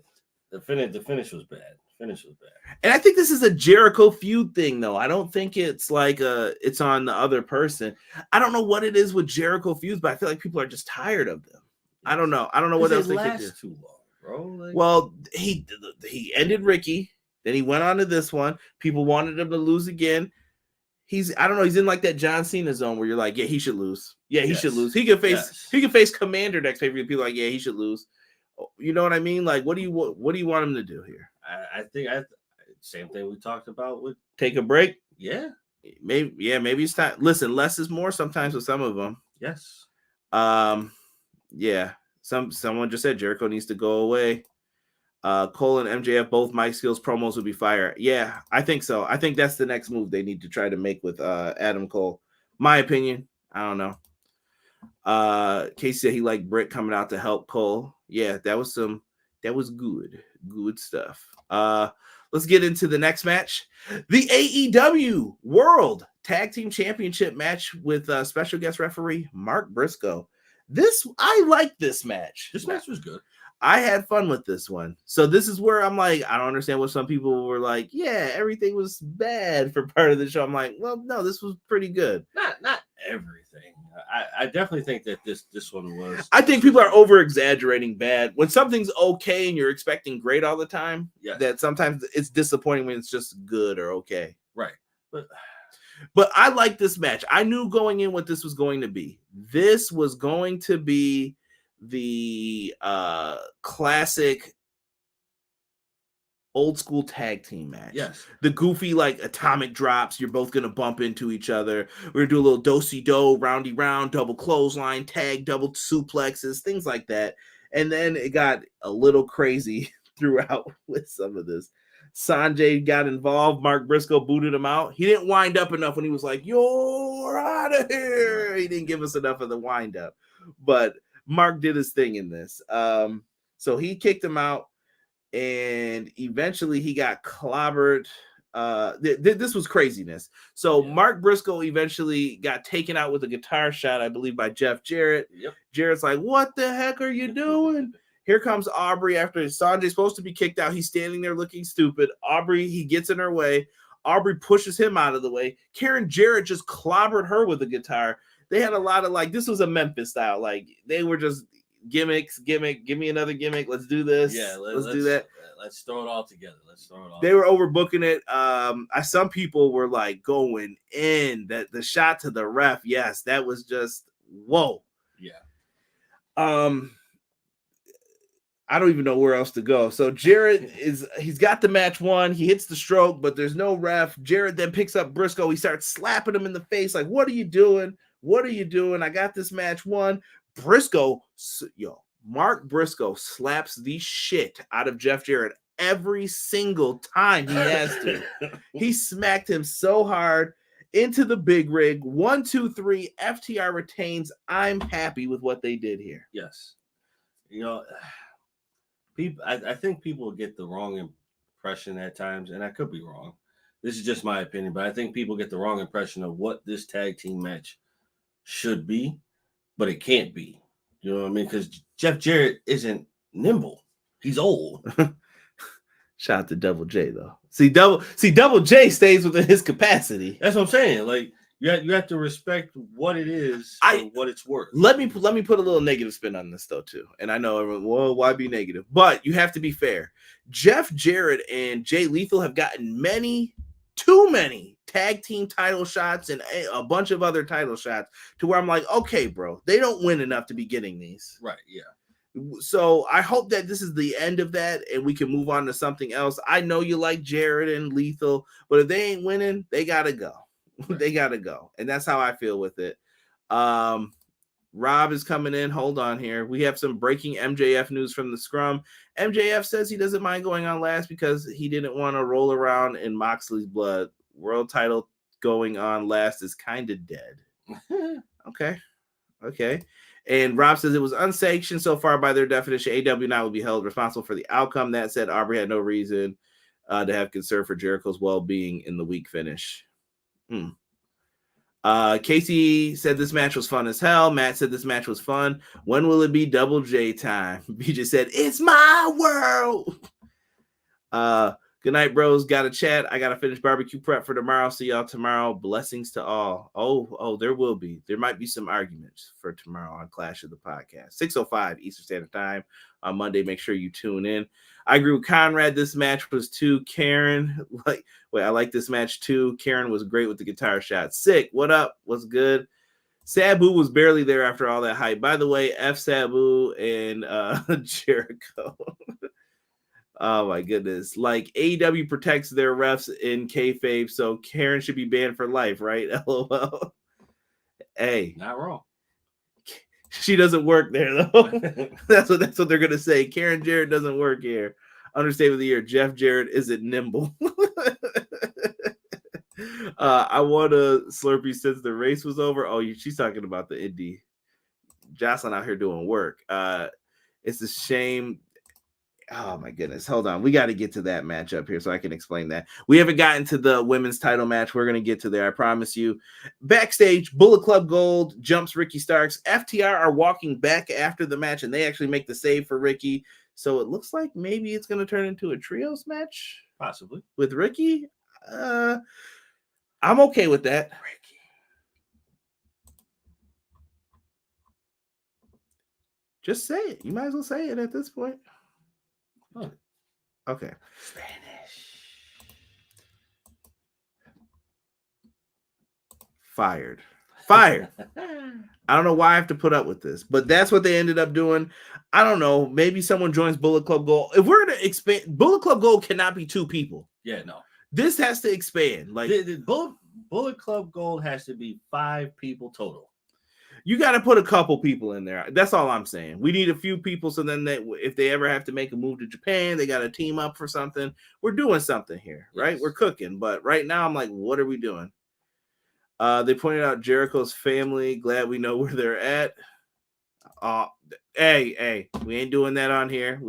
the finish was bad. And I think this is a Jericho feud thing, though. I don't think it's like it's on the other person. I don't know what it is with Jericho feuds, but I feel like people are just tired of them. I don't know what else they could do. Too long, bro. Like, well, he ended Ricky, then he went on to this one. People wanted him to lose again. I don't know. He's in like that John Cena zone where you're like, yeah, he should lose. Yeah, he should lose. He could face Commander next pay-per-view. People are like, yeah, he should lose. You know what I mean? Like, what do you want him to do here? I think same thing we talked about with take a break. Yeah, maybe it's time. Listen, less is more sometimes with some of them. Yes. Yeah. Someone just said Jericho needs to go away. Cole and MJF, both Mike Skills promos would be fire. Yeah, I think so. I think that's the next move they need to try to make with Adam Cole. My opinion. I don't know. Casey said he liked Britt coming out to help Cole. Yeah, that was good stuff. Let's get into the next match. The AEW World Tag Team Championship match with special guest referee Mark Briscoe. I like this match. This match was good. I had fun with this one. So this is where I'm like, I don't understand what some people were like, yeah, everything was bad for part of the show. I'm like, well, no, this was pretty good. Not everything. I definitely think that this one was. I think people are over exaggerating bad. When something's okay and you're expecting great all the time, that sometimes it's disappointing when it's just good or okay. Right. But I like this match. I knew going in what this was going to be. This was going to be the classic old school tag team match. Yes. The goofy like atomic drops. You're both going to bump into each other. We're going to do a little do-si-do, roundy round, double clothesline, tag, double suplexes, things like that. And then it got a little crazy throughout with some of this. Sanjay got involved. Mark Briscoe booted him out. He didn't wind up enough when he was like, you're out of here. He didn't give us enough of the wind up. But Mark did his thing in this. So he kicked him out. And eventually he got clobbered. This was craziness. So Mark Briscoe eventually got taken out with a guitar shot, I believe, by Jeff Jarrett. Yep. Jarrett's like, what the heck are you doing? Here comes Aubrey after Sanjay's supposed to be kicked out. He's standing there looking stupid. Aubrey, he gets in her way. Aubrey pushes him out of the way. Karen Jarrett just clobbered her with a guitar. They had a lot of this was a Memphis style. Like they were just gimmick, give me another gimmick. Let's do this. Yeah, let's do that. Let's throw it all together. They were overbooking it. Some people were like going in that the shot to the ref. Yes, that was just whoa. Yeah. I don't even know where else to go. So Jarrett he's got the match won. He hits the stroke, but there's no ref. Jarrett then picks up Briscoe. He starts slapping him in the face, like, "What are you doing? What are you doing? I got this match won." Mark Briscoe slaps the shit out of Jeff Jarrett every single time he has to. He smacked him so hard into the big rig. 1, 2, 3. FTR retains. I'm happy with what they did here. Yes. People, I think people get the wrong impression at times, and I could be wrong. This is just my opinion, but I think people get the wrong impression of what this tag team match should be, but it can't be. You know what I mean? Because Jeff Jarrett isn't nimble. He's old. Shout out to Double J though. See, Double J stays within his capacity. That's what I'm saying. Like you have to respect what it is and what it's worth. Let me put a little negative spin on this though too. And I know everyone, well, why be negative? But you have to be fair. Jeff Jarrett and Jay Lethal have gotten too many tag team title shots and a bunch of other title shots to where I'm like, okay, bro, they don't win enough to be getting these. Right, yeah. So I hope that this is the end of that and we can move on to something else. I know you like Jarrett and Lethal, but if they ain't winning, they gotta go. Right. They gotta go. And that's how I feel with it. Rob is coming in. Hold on here. We have some breaking MJF news from the scrum. MJF says he doesn't mind going on last because he didn't want to roll around in Moxley's blood. World title going on last is kind of dead. Okay. And Rob says it was unsanctioned so far by their definition. AEW now will be held responsible for the outcome. That said, Aubrey had no reason to have concern for Jericho's well-being in the week finish. Casey said this match was fun as hell. Matt said this match was fun. When will it be Double J time? BJ said, it's my world. Good night, bros. Got to chat. I got to finish barbecue prep for tomorrow. See y'all tomorrow. Blessings to all. Oh, there will be. There might be some arguments for tomorrow on Clash of the Podcast. 6:05 Eastern Standard Time on Monday. Make sure you tune in. I agree with Conrad. This match was too. Karen, I like this match too. Karen was great with the guitar shot. Sick. What up? What's good? Sabu was barely there after all that hype. By the way, F Sabu and Jericho. Oh my goodness. Like AEW protects their refs in kayfabe, so Karen should be banned for life, right? LOL. Hey. Not wrong. She doesn't work there though. That's what they're gonna say. Karen Jarrett doesn't work here. Understatement of the year, Jeff Jarrett isn't nimble. I want a Slurpee since the race was over. Oh, she's talking about the indie. Jocelyn out here doing work. It's a shame. Oh my goodness. Hold on. We got to get to that match up here so I can explain that. We haven't gotten to the women's title match. We're going to get to there. I promise you. Backstage, Bullet Club Gold jumps Ricky Starks. FTR are walking back after the match and they actually make the save for Ricky. So it looks like maybe it's going to turn into a trios match. Possibly. With Ricky. I'm okay with that. Ricky. Just say it. You might as well say it at this point. Oh, okay. Spanish. Fired. I don't know why I have to put up with this, but that's what they ended up doing. I don't know. Maybe someone joins Bullet Club Gold. If we're going to expand, Bullet Club Gold cannot be 2 people. Yeah, no. This has to expand. Like the Bullet Club Gold has to be 5 people total. You got to put a couple people in there. That's all I'm saying. We need a few people so then if they ever have to make a move to Japan, they got to team up for something. We're doing something here, right? Yes. We're cooking. But right now, I'm like, what are we doing? They pointed out Jericho's family. Glad we know where they're at. Hey, we ain't doing that on here.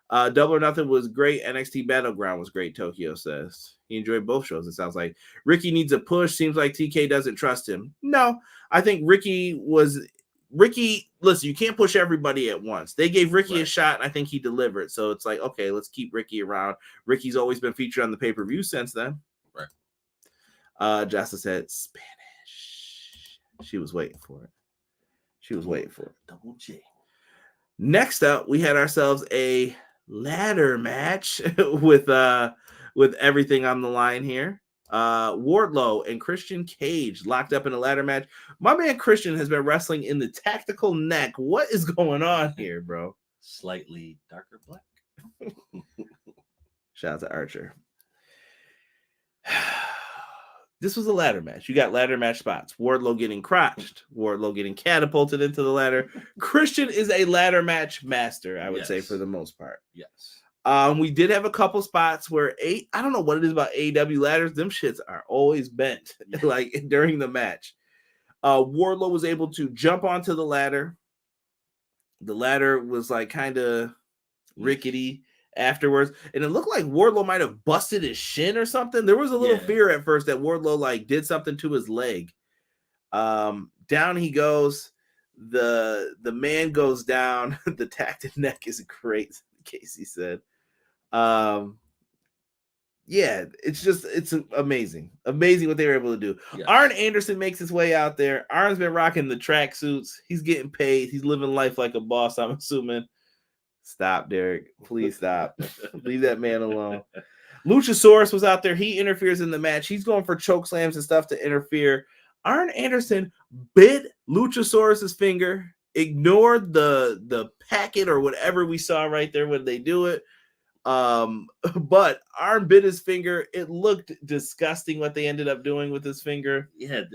Double or Nothing was great. NXT Battleground was great, Tokyo says. He enjoyed both shows, it sounds like. Ricky needs a push. Seems like TK doesn't trust him. No, I think Ricky, listen, you can't push everybody at once. They gave Ricky a shot, and I think he delivered. So it's like, okay, let's keep Ricky around. Ricky's always been featured on the pay-per-view since then. Right. Jasta said Spanish. She was waiting for it. Double J. Next up, we had ourselves a ladder match with everything on the line here. Wardlow and Christian Cage locked up in a ladder match. My man Christian has been wrestling in the tactical neck. What is going on here, bro? Slightly darker black. Shout out to Archer. This was a ladder match. You got ladder match spots. Wardlow getting crotched. Wardlow getting catapulted into the ladder. Christian is a ladder match master, I would say, for the most part. Yes. We did have a couple spots where I don't know what it is about AEW ladders. Them shits are always bent, like during the match. Wardlow was able to jump onto the ladder. The ladder was like kind of rickety afterwards, and it looked like Wardlow might have busted his shin or something. There was a little fear at first that Wardlow like did something to his leg. Down he goes. The man goes down. The tactic neck is great, Casey said. Yeah, it's amazing what they were able to do. Yes. Arn Anderson makes his way out there. Arn's been rocking the tracksuits. He's getting paid. He's living life like a boss, I'm assuming. Stop, Derek. Please stop. Leave that man alone. Luchasaurus was out there. He interferes in the match. He's going for choke slams and stuff to interfere. Arn Anderson bit Luchasaurus's finger, ignored the packet or whatever we saw right there when they do it. But Arn bit his finger. It looked disgusting what they ended up doing with his finger. Yeah, it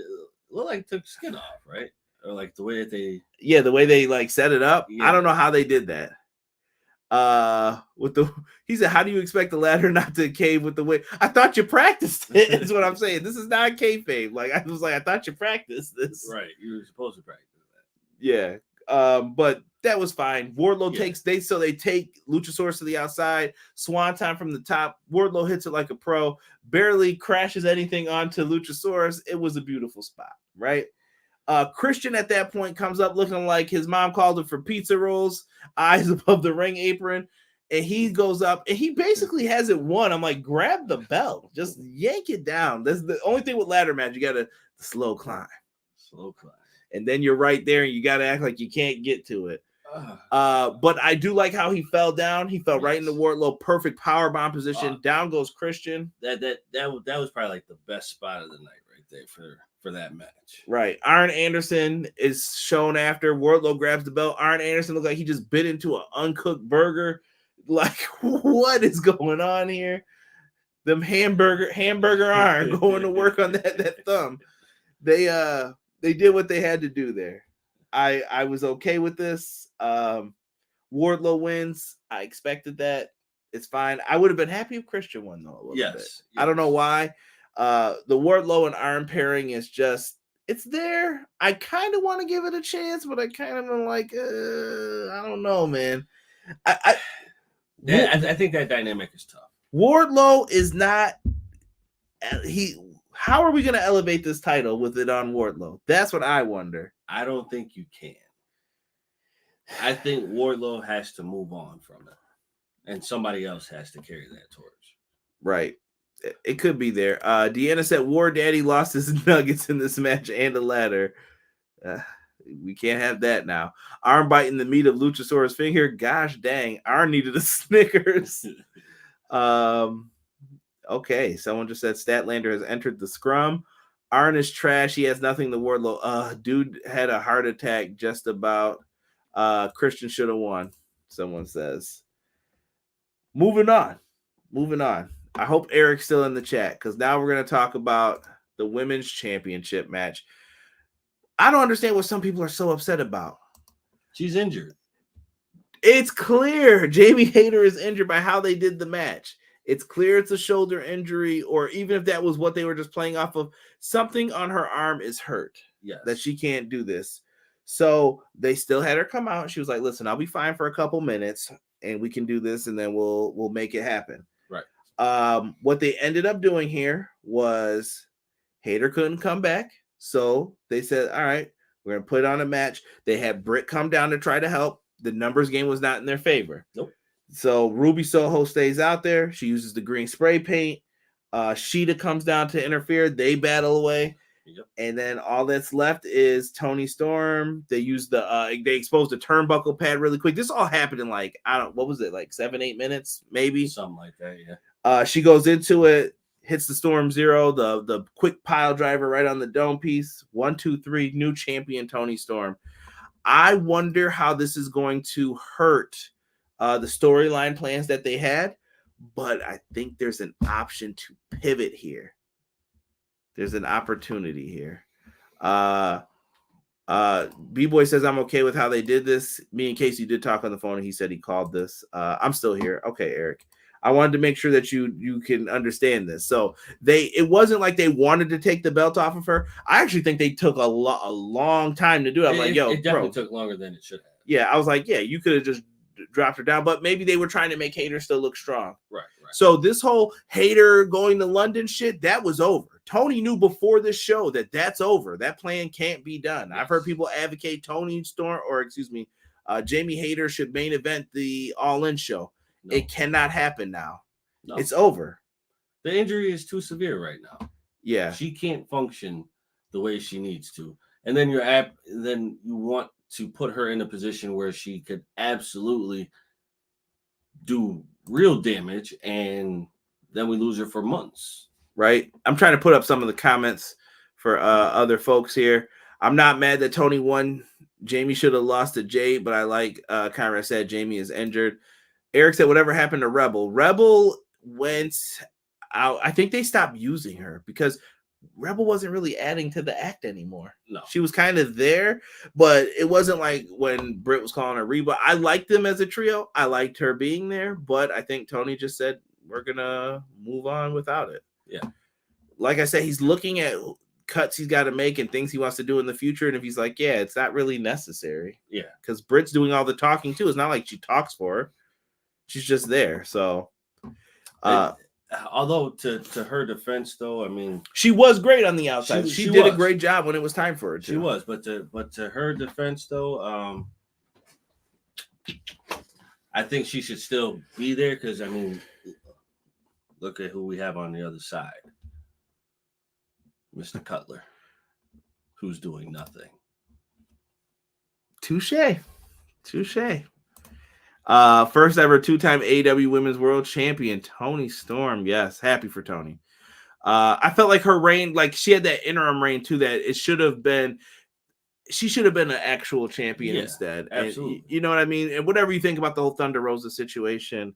looked like took skin off, right? Or like the way that they the way they like set it up. Yeah. I don't know how they did that. He said, how do you expect the ladder not to cave with the weight? I thought you practiced it. Is what I'm saying. This is not kayfabe. Like I was like, I thought you practiced this. Right, you were supposed to practice that. Yeah. But that was fine. Wardlow they take Luchasaurus to the outside, swanton from the top. Wardlow hits it like a pro, barely crashes anything onto Luchasaurus. It was a beautiful spot, right? Christian at that point comes up looking like his mom called him for pizza rolls, eyes above the ring apron, and he goes up and he basically has it won. I'm like, grab the belt, just yank it down. That's the only thing with ladder match. You got to slow climb. And then you're right there and you got to act like you can't get to it. But I do like how he fell down. He fell right into Wardlow. Perfect power bomb position. Down goes Christian. That was probably like the best spot of the night right there for that match. Right. Arn Anderson is shown after. Wardlow grabs the belt. Arn Anderson looks like he just bit into an uncooked burger. Like, what is going on here? Them hamburger Arn going to work on that thumb. They did what they had to do there. I was okay with this. Wardlow wins. I expected that. It's fine. I would have been happy if Christian won though. A little bit. I don't know why. The Wardlow and Arn pairing is just, it's there. I kind of want to give it a chance, but I kind of am like, I don't know, man. I think that dynamic is tough. Wardlow is not. How are we going to elevate this title with it on Wardlow? That's what I wonder. I don't think you can. I think Wardlow has to move on from it, and somebody else has to carry that torch. Right. It could be there. Deanna said War Daddy lost his nuggets in this match and a ladder. We can't have that now. Arn biting the meat of Luchasaurus' finger. Gosh dang. Arn needed a Snickers. Okay, someone just said Statlander has entered the scrum. Arn is trash. He has nothing to Wardlow. Dude had a heart attack just about. Christian should have won, someone says. Moving on. I hope Eric's still in the chat because now we're going to talk about the women's championship match. I don't understand what some people are so upset about. She's injured. It's clear Jamie Hayter is injured by how they did the match. It's clear it's a shoulder injury, or even if that was what they were just playing off of, something on her arm is hurt. Yes. That she can't do this. So they still had her come out. She was like, listen, I'll be fine for a couple minutes and we can do this and then we'll make it happen. Right. What they ended up doing here was Hayter couldn't come back. So they said, all right, we're going to put on a match. They had Britt come down to try to help. The numbers game was not in their favor. Nope. So Ruby Soho stays out there. She uses the green spray paint. Sheeta comes down to interfere. They battle away. Yep. And then all that's left is Toni Storm. They use they exposed the turnbuckle pad really quick. This all happened in what was it, like 7-8 minutes, maybe? Something like that, yeah. She goes into it, hits the Storm Zero, the quick pile driver right on the dome piece. 1, 2, 3, new champion Toni Storm. I wonder how this is going to hurt the storyline plans that they had, but I think there's an option to pivot here. There's an opportunity here. B-Boy says, I'm okay with how they did this. Me and Casey did talk on the phone, and he said he called this. I'm still here. Okay, Eric. I wanted to make sure that you can understand this. So it wasn't like they wanted to take the belt off of her. I actually think they took a long time to do it. I'm like, yo, it definitely took longer than it should have. Yeah, I was like, yeah, you could have just dropped her down, but maybe they were trying to make Hayter still look strong. Right. So this whole Hayter going to London shit, that was over. Toni knew before this show that that's over. That plan can't be done. Yes. I've heard people advocate Jamie Hayter should main event the All-In show. No. It cannot happen now. No. It's over. The injury is too severe right now. Yeah. She can't function the way she needs to. And then you want to put her in a position where she could absolutely do real damage, and then we lose her for months. Right. I'm trying to put up some of the comments for other folks here. I'm not mad that Toni won. Jamie should have lost to Jade, but I like Conrad said Jamie is injured. Eric said whatever happened to Rebel. Rebel went out. I think they stopped using her because Rebel wasn't really adding to the act anymore. No. She was kind of there, but it wasn't like when Britt was calling her Reba. I liked them as a trio. I liked her being there, but I think Toni just said, we're going to move on without it. Yeah. Like I said, he's looking at cuts he's got to make and things he wants to do in the future. And if he's like, yeah, it's not really necessary. Yeah. Because Britt's doing all the talking too. It's not like she talks for her. She's just there. So, although to her defense, though, I mean, she was great on the outside. She did a great job when it was time for her. She was, but to her defense, though, I think she should still be there because I mean, look at who we have on the other side, Mr. Cutler, who's doing nothing. Touche. First ever 2-time AEW Women's World Champion, Toni Storm. Yes, happy for Toni. I felt like her reign, like she had that interim reign too, that it should have been, she should have been an actual champion instead. Absolutely. And, you know what I mean? And whatever you think about the whole Thunder Rosa situation,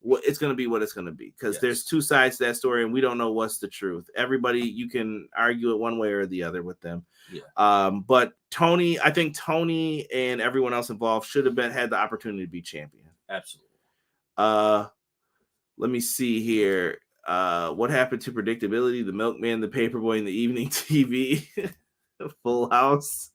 it's going to be what it's going to be because there's two sides to that story and we don't know what's the truth. Everybody, you can argue it one way or the other with them. Yeah. But Toni, I think Toni and everyone else involved should have had the opportunity to be champion. Absolutely. Let me see here. What happened to predictability? The Milkman, the Paperboy, and the evening TV. Full House.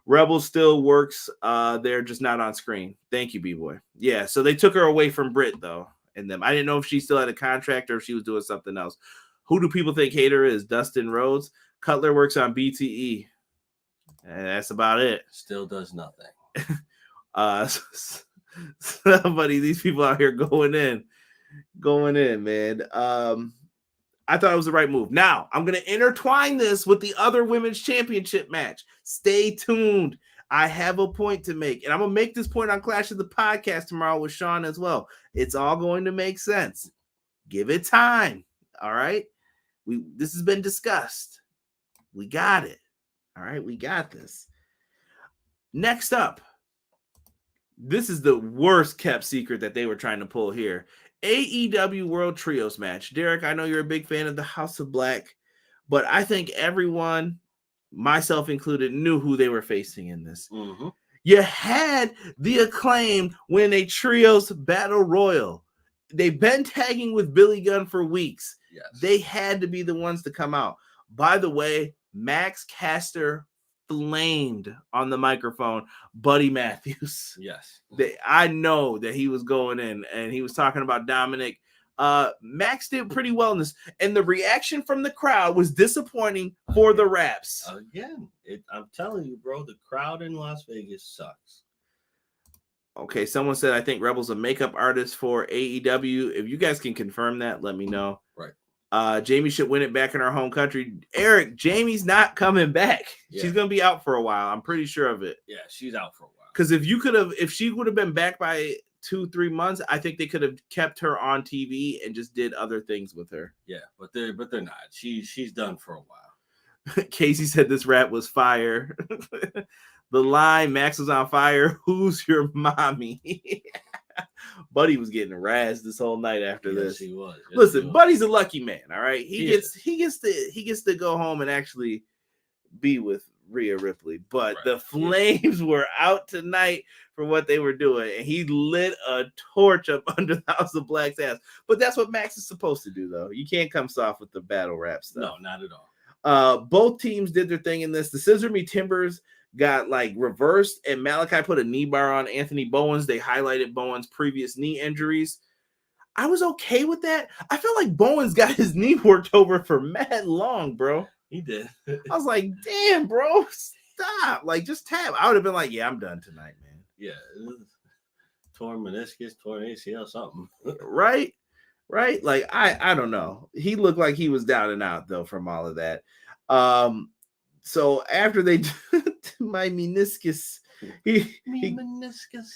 Rebel still works. They're just not on screen. Thank you, B-Boy. Yeah, so they took her away from Britt, though, and them. I didn't know if she still had a contract or if she was doing something else. Who do people think Hayter is? Dustin Rhodes. Cutler works on BTE. And that's about it. Still does nothing. Somebody, these people out here going in, man. I thought it was the right move. Now, I'm going to intertwine this with the other women's championship match. Stay tuned. I have a point to make, and I'm going to make this point on Clash of the Podcast tomorrow with Sean as well. It's all going to make sense. Give it time. All right? This has been discussed. We got it. All right? We got this. Next up, this is the worst kept secret that they were trying to pull here. AEW World Trios match. Derek, I know you're a big fan of the House of Black, but I think everyone, myself included, knew who they were facing in this. Mm-hmm. You had the Acclaimed win a Trios Battle Royal. They've been tagging with Billy Gunn for weeks. Yes. They had to be the ones to come out. By the way, Max Caster flamed on the microphone Buddy Matthews. Yes. I know that he was going in and he was talking about Dominic. Max did pretty well in this, and the reaction from the crowd was disappointing for the Raps. Again, I'm telling you, bro, the crowd in Las Vegas sucks. Okay, someone said I think Rebel's a makeup artist for AEW. If you guys can confirm that, let me know. Right. Jamie should win it back in our home country. Eric, Jamie's not coming back. Yeah. She's gonna be out for a while. I'm pretty sure of it. Yeah, she's out for a while. Because if she would have been back by 2-3 months, I think they could have kept her on TV and just did other things with her. Yeah, but they're not. She's done for a while. Casey said this rap was fire. The line, Max was on fire. Who's your mommy? Buddy was getting razzed this whole night after this. He was. Yes, Listen, he was. Buddy's a lucky man. All right, he gets to go home and actually be with Rhea Ripley. But Right. the flames were out tonight for what they were doing, and he lit a torch up under the House of Black's ass. But that's what Max is supposed to do, though. You can't come soft with the battle rap stuff. No, not at all. Both teams did their thing in this. The Scissor Me Timbers got like reversed, and Malachi put a knee bar on Anthony Bowens. They highlighted Bowens' previous knee injuries. I was okay with that. I felt like Bowens got his knee worked over for mad long, bro. He did. I was like, damn, bro, stop. Like, just tap. I would have been like, yeah, I'm done tonight, man. Yeah. Torn meniscus, torn ACL, something. Right? Like, I don't know. He looked like he was down and out, though, from all of that. So after they my meniscus, meniscus.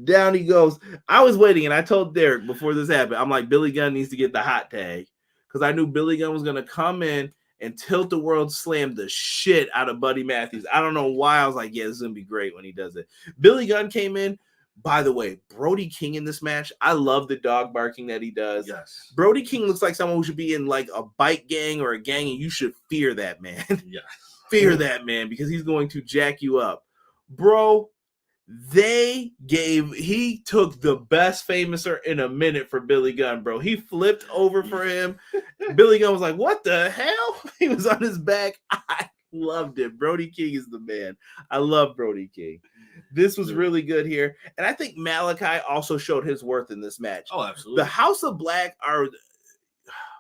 Down he goes. I was waiting, and I told Derek before this happened, I'm like, Billy Gunn needs to get the hot tag, because I knew Billy Gunn was going to come in and tilt the world slam the shit out of Buddy Matthews. I don't know why. I was like, yeah, this is going to be great when he does it. Billy Gunn came in. By the way, Brody King in this match, I love the dog barking that he does. Yes. Brody King looks like someone who should be in like a bike gang or a gang, and you should fear that man. Yeah. Fear that man, because he's going to jack you up. Bro, he took the best famouser in a minute for Billy Gunn, bro. He flipped over for him. Billy Gunn was like, what the hell? He was on his back. I loved it. Brody King is the man. I love Brody King. This was really good here. And I think Malachi also showed his worth in this match. Oh, absolutely. The House of Black are...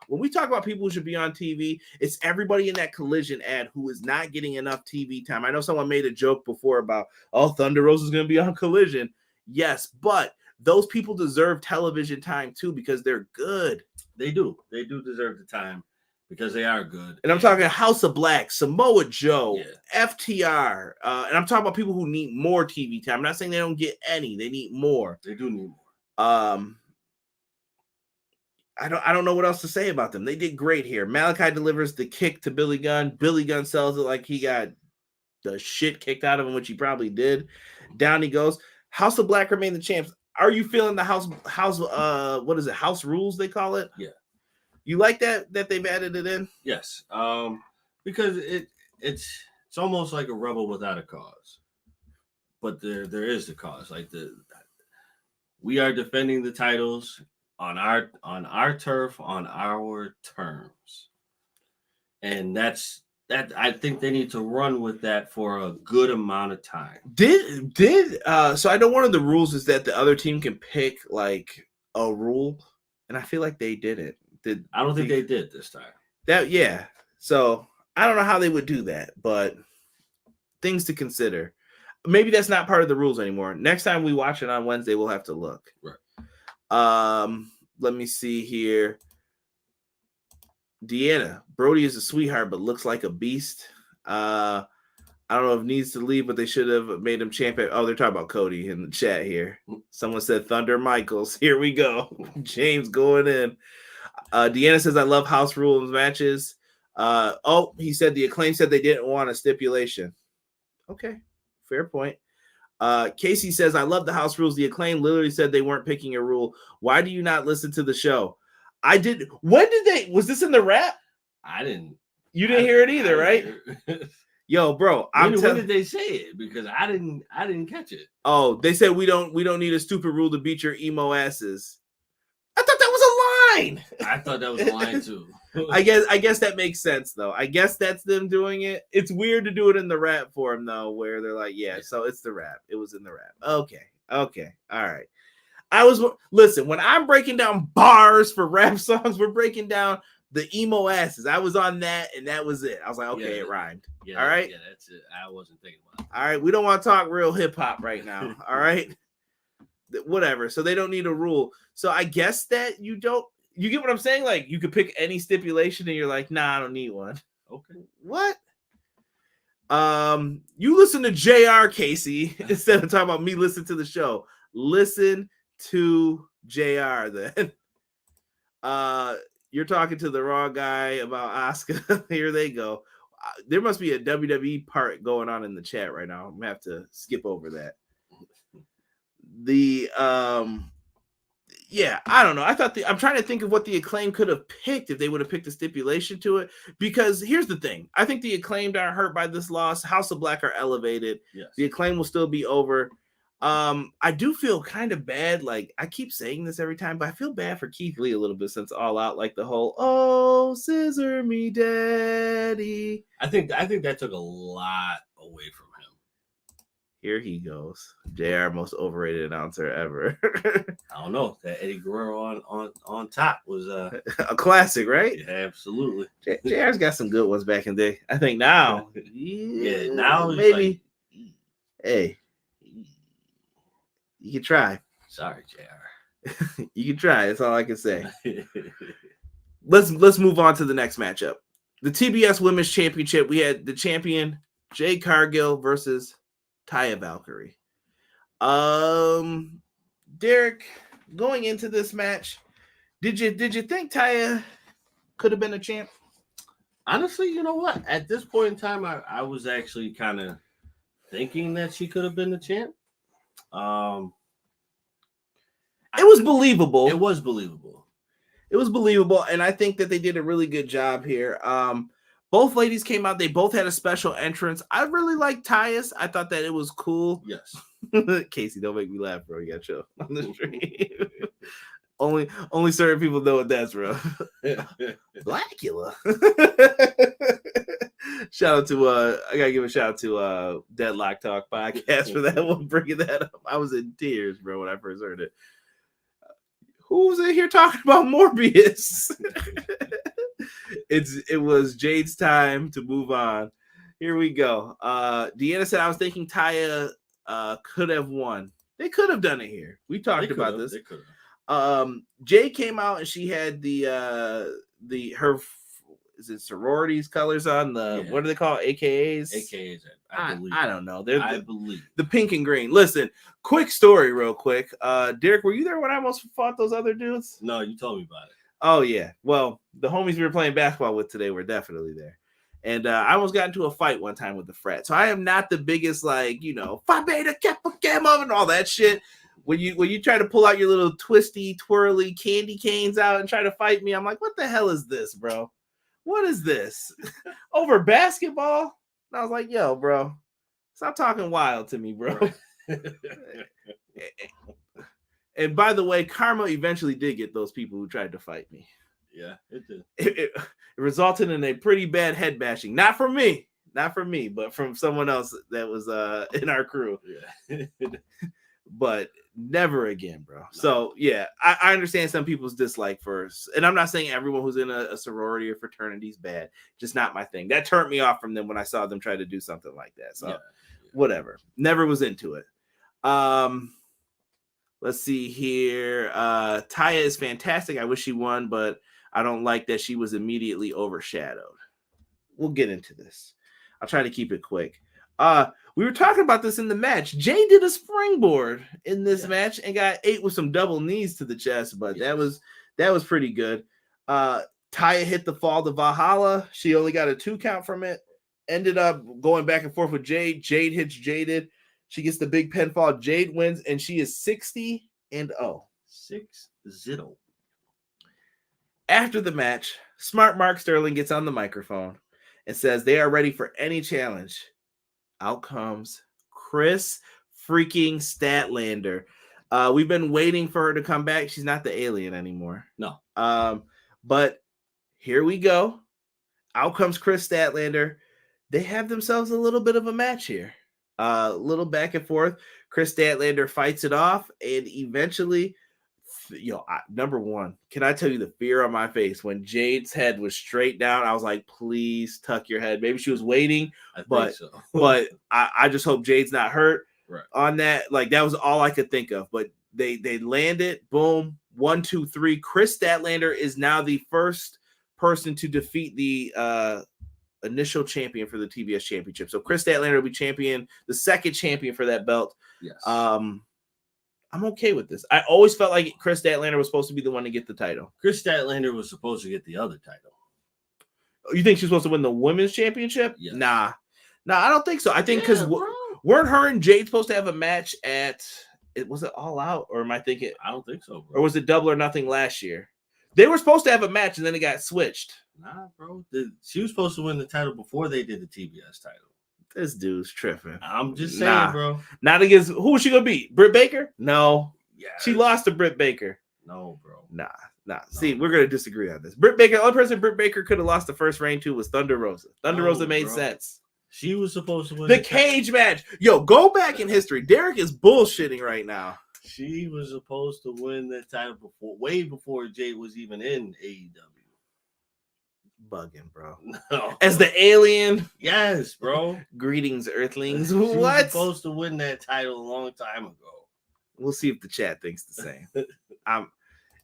When we talk about people who should be on TV, it's everybody in that Collision ad who is not getting enough TV time. I know someone made a joke before about, Thunder Rosa is going to be on Collision. Yes, but those people deserve television time too, because they're good. They do. They do deserve the time because they are good. And I'm talking House of Black, Samoa Joe, Yeah. FTR. And I'm talking about people who need more TV time. I'm not saying they don't get any. They need more. They do need more. I don't know what else to say about them. They did great here. Malachi delivers the kick to Billy Gunn. Billy Gunn sells it like he got the shit kicked out of him, which he probably did. Down he goes. House of Black remain the champs. Are you feeling the house what is it? House rules they call it? Yeah. You like that they've added it in? Yes. Because it's almost like a rebel without a cause. But there is the cause. Like we are defending the titles on our turf, on our terms. And that I think they need to run with that for a good amount of time. So I know one of the rules is that the other team can pick like a rule, and I feel like they didn't. I don't think they did this time. So I don't know how they would do that, but things to consider. Maybe that's not part of the rules anymore. Next time we watch it on Wednesday, we'll have to look. Right. Let me see here. Deanna, Brody is a sweetheart, but looks like a beast. I don't know if needs to leave, but they should have made him champion. Oh, they're talking about Cody in the chat here. Someone said Thunder Michaels. Here we go. James going in. Deanna says, I love house rules matches. He said the Acclaim said they didn't want a stipulation. Okay, fair point. Casey says, I love the house rules. The Acclaim literally said they weren't picking a rule. Why do you not listen to the show? I did. When did they? Was this in the rap? I didn't. You didn't hear it either, right? Yo, bro. When did they say it? Because I didn't catch it. Oh, they said we don't need a stupid rule to beat your emo asses. I thought that was a line. I thought that was a line too. I guess that makes sense though. I guess that's them doing it. It's weird to do it in the rap form though, where they're like, yeah, so it's the rap. It was in the rap. Okay. All right. Listen, when I'm breaking down bars for rap songs, we're breaking down the emo asses. I was on that, and that was it. I was like, okay, it rhymed. Yeah, all right. Yeah, that's it. I wasn't thinking about it. All right, we don't want to talk real hip hop right now. All right. Whatever. So they don't need a rule. So I guess that you get what I'm saying? Like you could pick any stipulation and you're like, nah, I don't need one. Okay. What? You listen to JR, Casey, instead of talking about me listening to the show. Listen to JR then. You're talking to the wrong guy about Asuka. Here they go. There must be a WWE part going on in the chat right now. I'm gonna have to skip over that. Yeah, I don't know. I thought I'm trying to think of what the Acclaim could have picked if they would have picked a stipulation to it. Because here's the thing. I think the Acclaimed aren't hurt by this loss. House of Black are elevated. Yes. The Acclaim will still be over. I do feel kind of bad. Like, I keep saying this every time, but I feel bad for Keith Lee a little bit since All Out, like the whole, oh, scissor me daddy. I think that took a lot away from him. Here he goes. JR, most overrated announcer ever. I don't know. That Eddie Guerrero on top was a classic, right? Yeah, absolutely. JR's got some good ones back in the day. I think now. Yeah, now maybe. Like, hey, you can try. Sorry, JR. You can try. That's all I can say. Let's move on to the next matchup. The TBS Women's Championship. We had the champion Jade Cargill versus Taya Valkyrie. Derek, going into this match, did you think Taya could have been a champ? Honestly, you know what? At this point in time, I was actually kind of thinking that she could have been the champ. It was believable. It was believable. It was believable, and I think that they did a really good job here. Both ladies came out. They both had a special entrance. I really liked Taya's. I thought that it was cool. Yes. Casey, don't make me laugh, bro. You got chill on the stream. only certain people know what that's, bro. Blackula. Shout out to I gotta give a shout out to Deadlock Talk podcast for that one, bringing that up. I was in tears, bro, when I first heard it. Who was in here talking about Morbius? It was Jade's time to move on. Here we go. Deanna said, I was thinking Taya could have won. They could have done it here. We talked about this. They could have. Jade came out and she had her is it sororities colors on the what do they call it? AKAs? AKAs, I believe. I don't know. I believe the pink and green. Listen, quick story, real quick. Derek, were you there when I almost fought those other dudes? No, you told me about it. Oh yeah. Well, the homies we were playing basketball with today were definitely there. And I almost got into a fight one time with the frat. So I am not the biggest, like, Phi Beta Kappa Gamma and all that shit. When you try to pull out your little twisty, twirly candy canes out and try to fight me, I'm like, what the hell is this, bro? What is this? Over basketball? And I was like, yo, bro, stop talking wild to me, bro. And by the way, karma eventually did get those people who tried to fight me. Yeah, it did. It resulted in a pretty bad head bashing. Not from me, but from someone else that was in our crew. Yeah. But never again, bro. No. So yeah, I understand some people's dislike first, and I'm not saying everyone who's in a sorority or fraternity is bad. Just not my thing. That turned me off from them when I saw them try to do something like that. So whatever. Never was into it. Let's see here. Taya is fantastic. I wish she won, but I don't like that she was immediately overshadowed. We'll get into this. I'll try to keep it quick. We were talking about this in the match. Jay did a springboard in this match and got ate with some double knees to the chest, but that was pretty good. Taya hit the fall to Valhalla. She only got a 2 count from it. Ended up going back and forth with Jade. Jade hits Jaded. She gets the big pinfall. Jade wins, and she is 60-0. 6-0. After the match, smart Mark Sterling gets on the microphone and says they are ready for any challenge. Out comes Chris freaking Statlander. We've been waiting for her to come back. She's not the alien anymore. No. But here we go. Out comes Chris Statlander. They have themselves a little bit of a match here. A little back and forth. Chris Statlander fights it off, and eventually, number one, can I tell you the fear on my face when Jade's head was straight down? I was like, please tuck your head. Maybe she was waiting, but I just hope Jade's not hurt on that. Like, that was all I could think of. But they landed. Boom. 1, 2, 3. Chris Statlander is now the first person to defeat the initial champion for the TBS Championship. So Chris Statlander will be the second champion for that belt. Yes. I'm okay with this. I always felt like Chris Statlander was supposed to be the one to get the title. Chris Statlander was supposed to get the other title. You think she's supposed to win the women's championship? Yes. Nah, I don't think so. I think because bro. weren't her and Jade supposed to have a match at was it All Out, or am I thinking? I don't think so, bro. Or was it Double or Nothing last year? They were supposed to have a match and then it got switched. Nah, bro. She was supposed to win the title before they did the TBS title. This dude's tripping. I'm just saying, bro. Not against who was she gonna beat? Britt Baker? No. Yeah. She lost to Britt Baker. No, bro. Nah. See, we're gonna disagree on this. Britt Baker, the only person Britt Baker could have lost the first reign to was Thunder Rosa. Thunder Rosa made sense. She was supposed to win the cage match. Yo, go back in history. Derek is bullshitting right now. She was supposed to win that title way before Jade was even in AEW. Bugging, bro. No. As the alien. Yes, bro. Greetings, Earthlings. She What? was supposed to win that title a long time ago. We'll see if the chat thinks the same.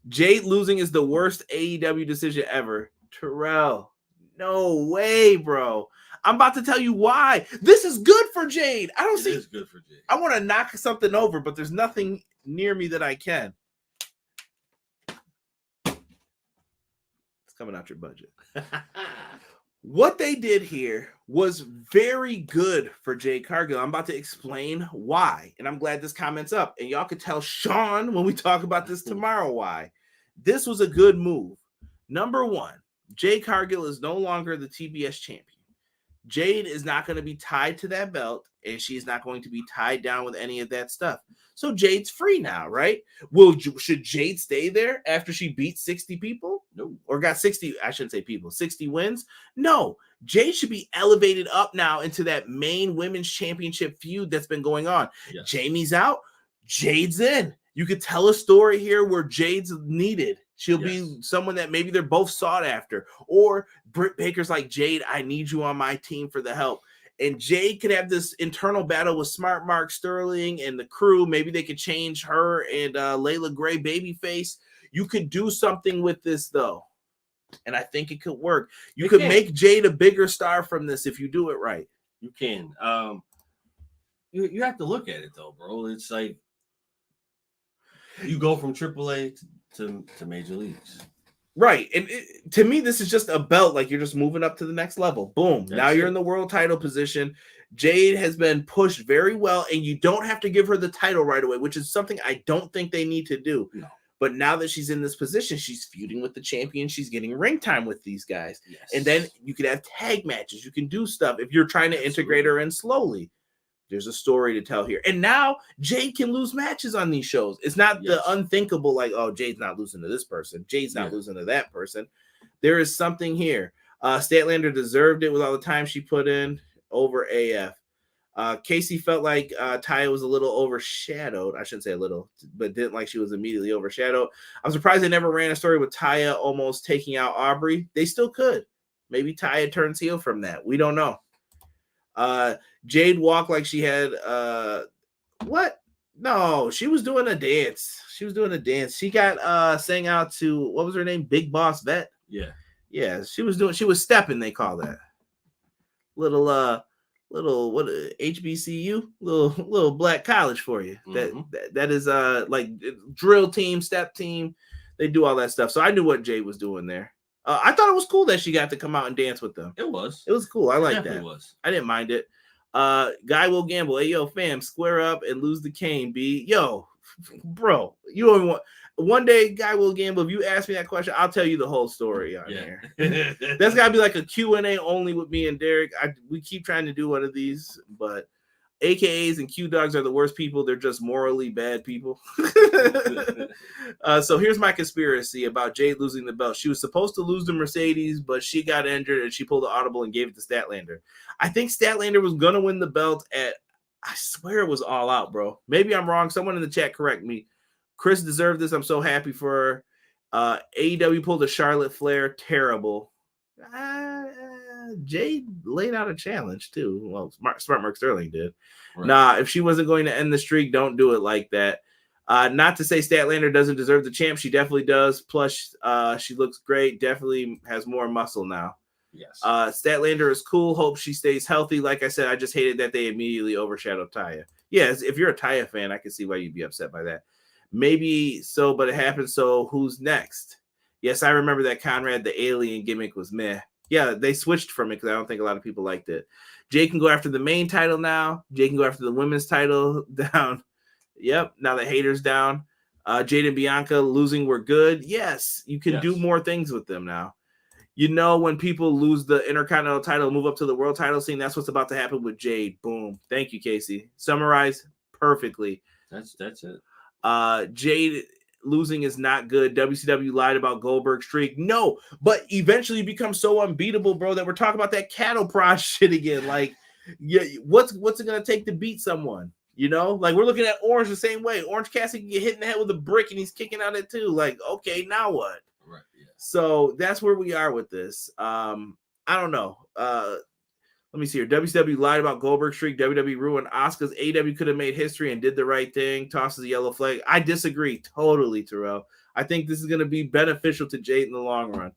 Jade losing is the worst AEW decision ever. Terrell, no way, bro. I'm about to tell you why. This is good for Jade. It is good for Jade. I want to knock something over, but there's nothing near me that I can. It's coming out your budget. What they did here was very good for Jade Cargill. I'm about to explain why, and I'm glad this comment's up. And y'all could tell Sean when we talk about this tomorrow why. This was a good move. Number one, Jade Cargill is no longer the TBS champion. Jade is not going to be tied to that belt, and she's not going to be tied down with any of that stuff. So Jade's free now, right? Should Jade stay there after she beat 60 people? No. Or got 60, I shouldn't say people, 60 wins? No. Jade should be elevated up now into that main women's championship feud that's been going on. Yes. Jamie's out. Jade's in. You could tell a story here where Jade's needed. She'll be someone that maybe they're both sought after. Or Britt Baker's like, Jade, I need you on my team for the help. And Jade could have this internal battle with Smart Mark Sterling and the crew. Maybe they could change her and Layla Gray babyface. You could do something with this, though. And I think it could work. You could make Jade a bigger star from this if you do it right. You can. You have to look at it, though, bro. It's like you go from AAA to major leagues. Right. And to me, this is just a belt. Like you're just moving up to the next level. Boom. Now you're in the world title position. Jade has been pushed very well, and you don't have to give her the title right away, which is something I don't think they need to do. No. But now that she's in this position, she's feuding with the champion. She's getting ring time with these guys. Yes. And then you could have tag matches. You can do stuff if you're trying to integrate her in slowly. There's a story to tell here. And now Jade can lose matches on these shows. It's not the unthinkable like, oh, Jade's not losing to this person. Jade's not losing to that person. There is something here. Statlander deserved it with all the time she put in over AF. Casey felt like Taya was a little overshadowed. I shouldn't say a little, but didn't like she was immediately overshadowed. I'm surprised they never ran a story with Taya almost taking out Aubrey. They still could. Maybe Taya turns heel from that. We don't know. Jade walked like she had what? No, she was doing a dance. She got sang out to what was her name? Big Boss Vet. Yeah, she was stepping, they call that. Little what HBCU, little black college for you. Mm-hmm. That is like drill team, step team. They do all that stuff. So I knew what Jade was doing there. I thought it was cool that she got to come out and dance with them. It was cool. I like that. It was. I didn't mind it. Guy will gamble. Hey, yo, fam, square up and lose the cane, B. Yo, bro, you don't even want. One day, Guy will gamble. If you ask me that question, I'll tell you the whole story on here. That's got to be like a Q&A only with me and Derek. We keep trying to do one of these, but AKAs and Q dogs are the worst people. They're just morally bad people. So here's my conspiracy about Jade losing the belt. She was supposed to lose to Mercedes, but she got injured and she pulled the audible and gave it to Statlander. I think Statlander was going to win the belt at, I swear it was All Out, bro. Maybe I'm wrong. Someone in the chat correct me. Chris deserved this. I'm so happy for her. AEW pulled a Charlotte Flair. Terrible. Jade laid out a challenge too. Well, Smart Mark Sterling did. Right. Nah, if she wasn't going to end the streak, don't do it like that. Not to say Statlander doesn't deserve the champ. She definitely does. Plus, she looks great. Definitely has more muscle now. Yes. Statlander is cool. Hope she stays healthy. Like I said, I just hated that they immediately overshadowed Taya. Yes, if you're a Taya fan, I can see why you'd be upset by that. Maybe so, but it happened. So who's next? Yes, I remember that Conrad the alien gimmick was meh. Yeah, they switched from it because I don't think a lot of people liked it. Jay can go after the main title now. Jay can go after the women's title down. Yep, now the Hayter's down. Jade and Bianca losing were good. Yes, you can do more things with them now. You know, when people lose the Intercontinental title, move up to the world title scene, that's what's about to happen with Jade. Boom. Thank you, Casey. Summarize perfectly. That's it. Jade losing is not good. WCW lied about Goldberg's streak. No, but eventually you become so unbeatable, bro, that we're talking about that cattle prod shit again. Like, yeah, what's it gonna take to beat someone? You know, like we're looking at Orange the same way. Orange Cassidy can get hit in the head with a brick and he's kicking out it too. Like, okay, now what? Right. Yeah. So that's where we are with this. I don't know. Let me see here. WCW lied about Goldberg's streak. WWE ruined Asuka's. AEW could have made history and did the right thing. Tosses a yellow flag. I disagree totally, Terrell. I think this is going to be beneficial to Jade in the long run.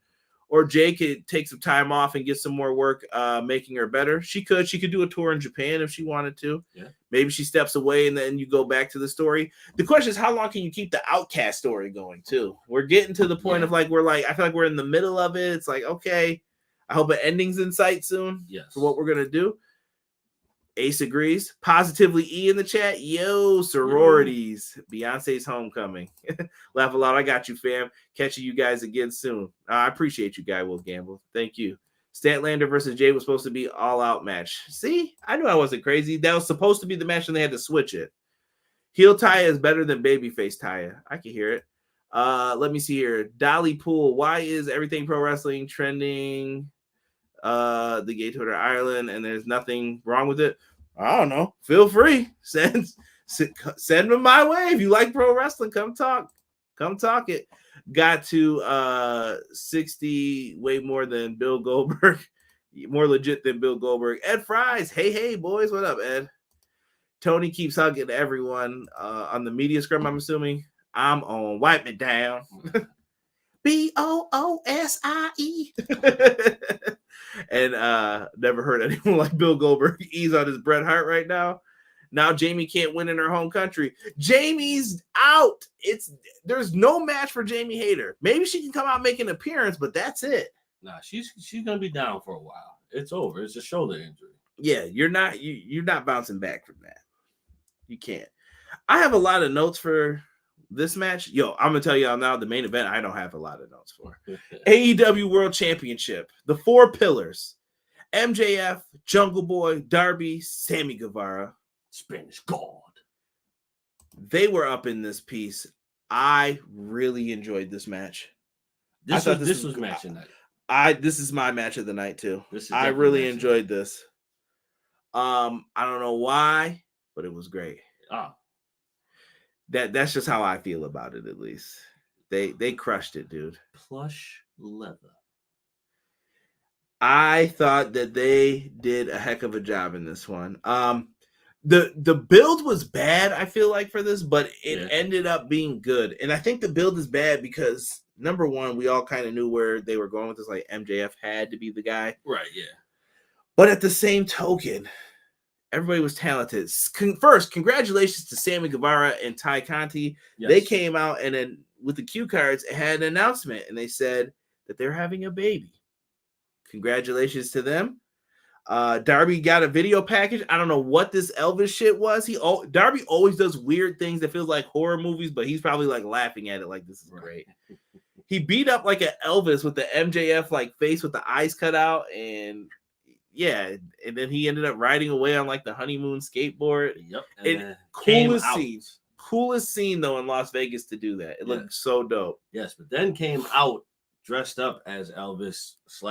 Or Jade could take some time off and get some more work making her better. She could do a tour in Japan if she wanted to. Yeah. Maybe she steps away and then you go back to the story. The question is, how long can you keep the Outcast story going too? We're getting to the point of I feel like we're in the middle of it. It's like, okay, I hope an ending's in sight soon. Yes. For what we're going to do. Ace agrees. Positively E in the chat. Yo, sororities. Beyonce's homecoming. Laugh a lot. I got you, fam. Catching you guys again soon. I appreciate you, Guy Will Gamble. Thank you. Statlander versus Jay was supposed to be all-out match. See? I knew I wasn't crazy. That was supposed to be the match and they had to switch it. Heel Taya is better than babyface Taya. I can hear it. Let me see here. Dolly Pool. Why is everything pro wrestling trending? The gay Twitter Ireland, and there's nothing wrong with it. I don't know. Feel free. Send them my way. If you like pro wrestling, come talk it. Got to 60, way more than Bill Goldberg, more legit than Bill Goldberg. Ed Fries, hey boys, what up, Ed? Toni keeps hugging everyone on the media scrum. I'm assuming I'm on Wipe Me Down. BOOSIE. And never heard anyone like Bill Goldberg ease on his Bret Hart right now. Now Jamie can't win in her home country. Jamie's out. There's no match for Jamie Hayter. Maybe she can come out and make an appearance, but that's it. Nah, she's gonna be down for a while. It's over. It's a shoulder injury. Yeah, you're not bouncing back from that. You can't. I have a lot of notes for this match. Yo, I'm gonna tell y'all now, the main event I don't have a lot of notes for. AEW World Championship, the 4 pillars: MJF, Jungle Boy, Darby, Sammy Guevara, Spanish God. They were up in this piece. I really enjoyed this match. This was match of the night. This is my match of the night too. I really really enjoyed this. I don't know why, but it was great. That's just how I feel about it, at least. They crushed it, dude. Plush leather. I thought that they did a heck of a job in this one. The build was bad, I feel like, for this, but it ended up being good. And I think the build is bad because, number one, we all kind of knew where they were going with this. Like, MJF had to be the guy. Right, yeah. But at the same token, everybody was talented. First, congratulations to Sammy Guevara and Ty Conti. Yes. They came out, and then with the cue cards, it had an announcement, and they said that they're having a baby. Congratulations to them. Darby got a video package. I don't know what this Elvis shit was. Darby always does weird things that feels like horror movies, but he's probably like laughing at it like this is great. He beat up like an Elvis with the MJF like face with the eyes cut out, and yeah, and then he ended up riding away on like the honeymoon skateboard. Yep. And coolest scene though in Las Vegas to do that. It looked so dope. Yes, but then came out dressed up as Elvis /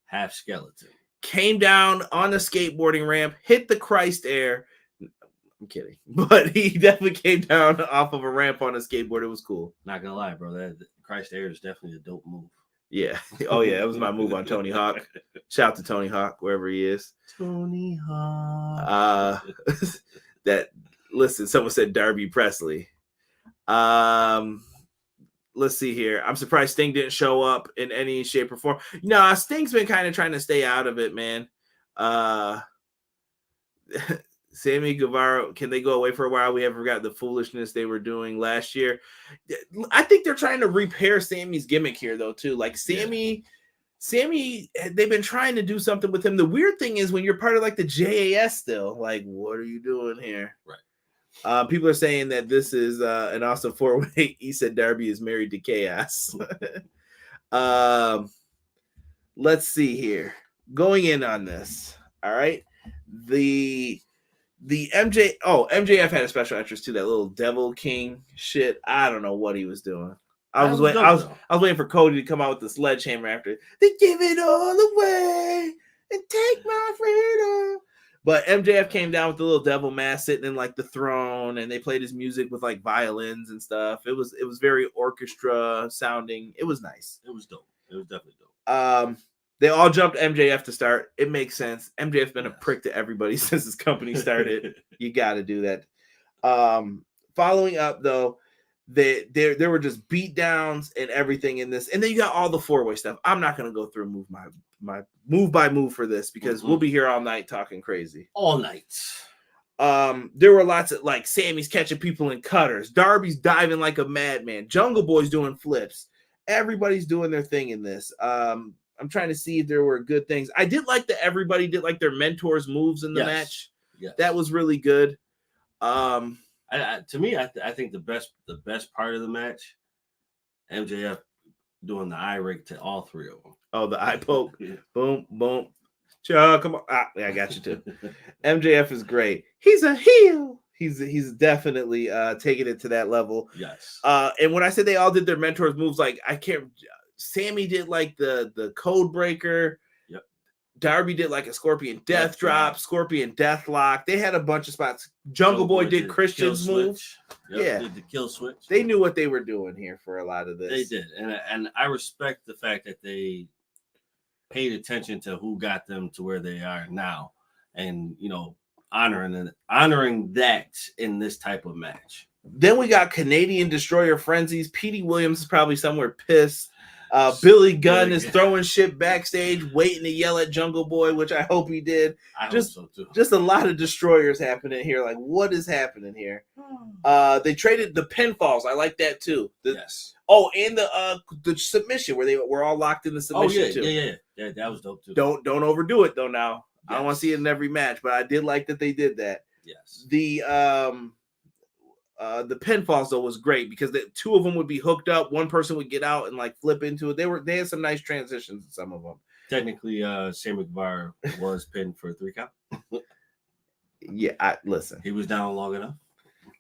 half skeleton. Came down on the skateboarding ramp, hit the Christ air. I'm kidding, but he definitely came down off of a ramp on a skateboard. It was cool. Not gonna lie, bro. That Christ air is definitely a dope move. Yeah. Oh yeah, that was my move on Tony Hawk. Shout out to Tony Hawk wherever he is. Tony Hawk. Listen, someone said Darby Presley. Let's see here. I'm surprised Sting didn't show up in any shape or form. No, Sting's been kind of trying to stay out of it, man. Sammy Guevara, can they go away for a while? We haven't forgotten the foolishness they were doing last year. I think they're trying to repair Sammy's gimmick here, though, too. Like Sammy, they've been trying to do something with him. The weird thing is when you're part of like the JAS still, like, what are you doing here? Right. People are saying that this is an awesome 4-way. He said Darby is married to Chaos. Let's see here. Going in on this. All right. The MJF had a special interest to that little Devil King shit. I don't know what he was doing. I was waiting for Cody to come out with the sledgehammer after they give it all away and take my freedom. But MJF came down with the little devil mask sitting in like the throne, and they played his music with like violins and stuff. It was very orchestra sounding. It was nice. It was dope. It was definitely dope. They all jumped MJF to start. It makes sense. MJF's been a prick to everybody since his company started. You got to do that. Following up though, there were just beat downs and everything in this, and then you got all the 4-way stuff. I'm not gonna go through my move by move for this because we'll be here all night talking crazy. All night. There were lots of like Sammy's catching people in cutters, Darby's diving like a madman, Jungle Boy's doing flips. Everybody's doing their thing in this. I'm trying to see if there were good things. I did like that everybody did like their mentors' moves in the match. Yes. That was really good. To me, I think the best part of the match, MJF doing the eye rake to all three of them. Oh, the eye poke. Boom, boom. Come on. Yeah, I got you too. MJF is great. He's a heel. He's definitely taking it to that level. Yes. And when I said they all did their mentors' moves, like Sammy did like the code breaker. Yep. Darby did like a Scorpion Death Drop, Scorpion Death Lock. They had a bunch of spots. Jungle Boy did Christian's move. Yep, yeah, did the kill switch. They knew what they were doing here for a lot of this. They did, and I respect the fact that they paid attention to who got them to where they are now, and honoring that in this type of match. Then we got Canadian Destroyer Frenzies. Petey Williams is probably somewhere pissed. Billy Gunn is throwing shit backstage, waiting to yell at Jungle Boy, which I hope he did. I hope so too. Just a lot of destroyers happening here. Like, what is happening here? They traded the pinfalls. I like that too. Yes. Oh, and the submission where they were all locked in the submission too. Yeah. That was dope too. Don't overdo it though. Now yes. I don't want to see it in every match, but I did like that they did that. Yes. The pinfalls though was great because the two of them would be hooked up. One person would get out and like flip into it. They had some nice transitions in some of them. Technically, Sammy Guevara was pinned for a 3 count. Yeah, listen. He was down long enough.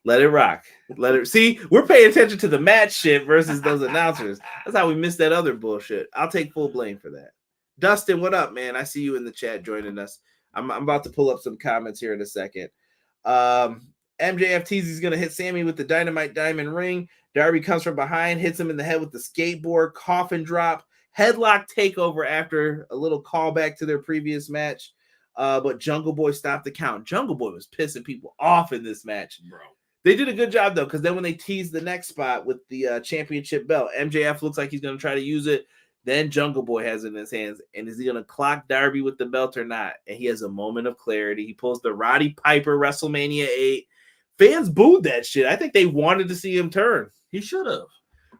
Let it rock. Let it see. We're paying attention to the match shit versus those announcers. That's how we missed that other bullshit. I'll take full blame for that. Dustin, what up, man? I see you in the chat joining us. I'm about to pull up some comments here in a second. MJF teases he's going to hit Sammy with the Dynamite Diamond Ring. Darby comes from behind, hits him in the head with the skateboard, coffin drop, headlock takeover after a little callback to their previous match. But Jungle Boy stopped the count. Jungle Boy was pissing people off in this match. Bro. They did a good job, though, because then when they teased the next spot with the championship belt, MJF looks like he's going to try to use it. Then Jungle Boy has it in his hands. And is he going to clock Darby with the belt or not? And he has a moment of clarity. He pulls the Roddy Piper WrestleMania 8. Fans booed that shit. I think they wanted to see him turn. He should have.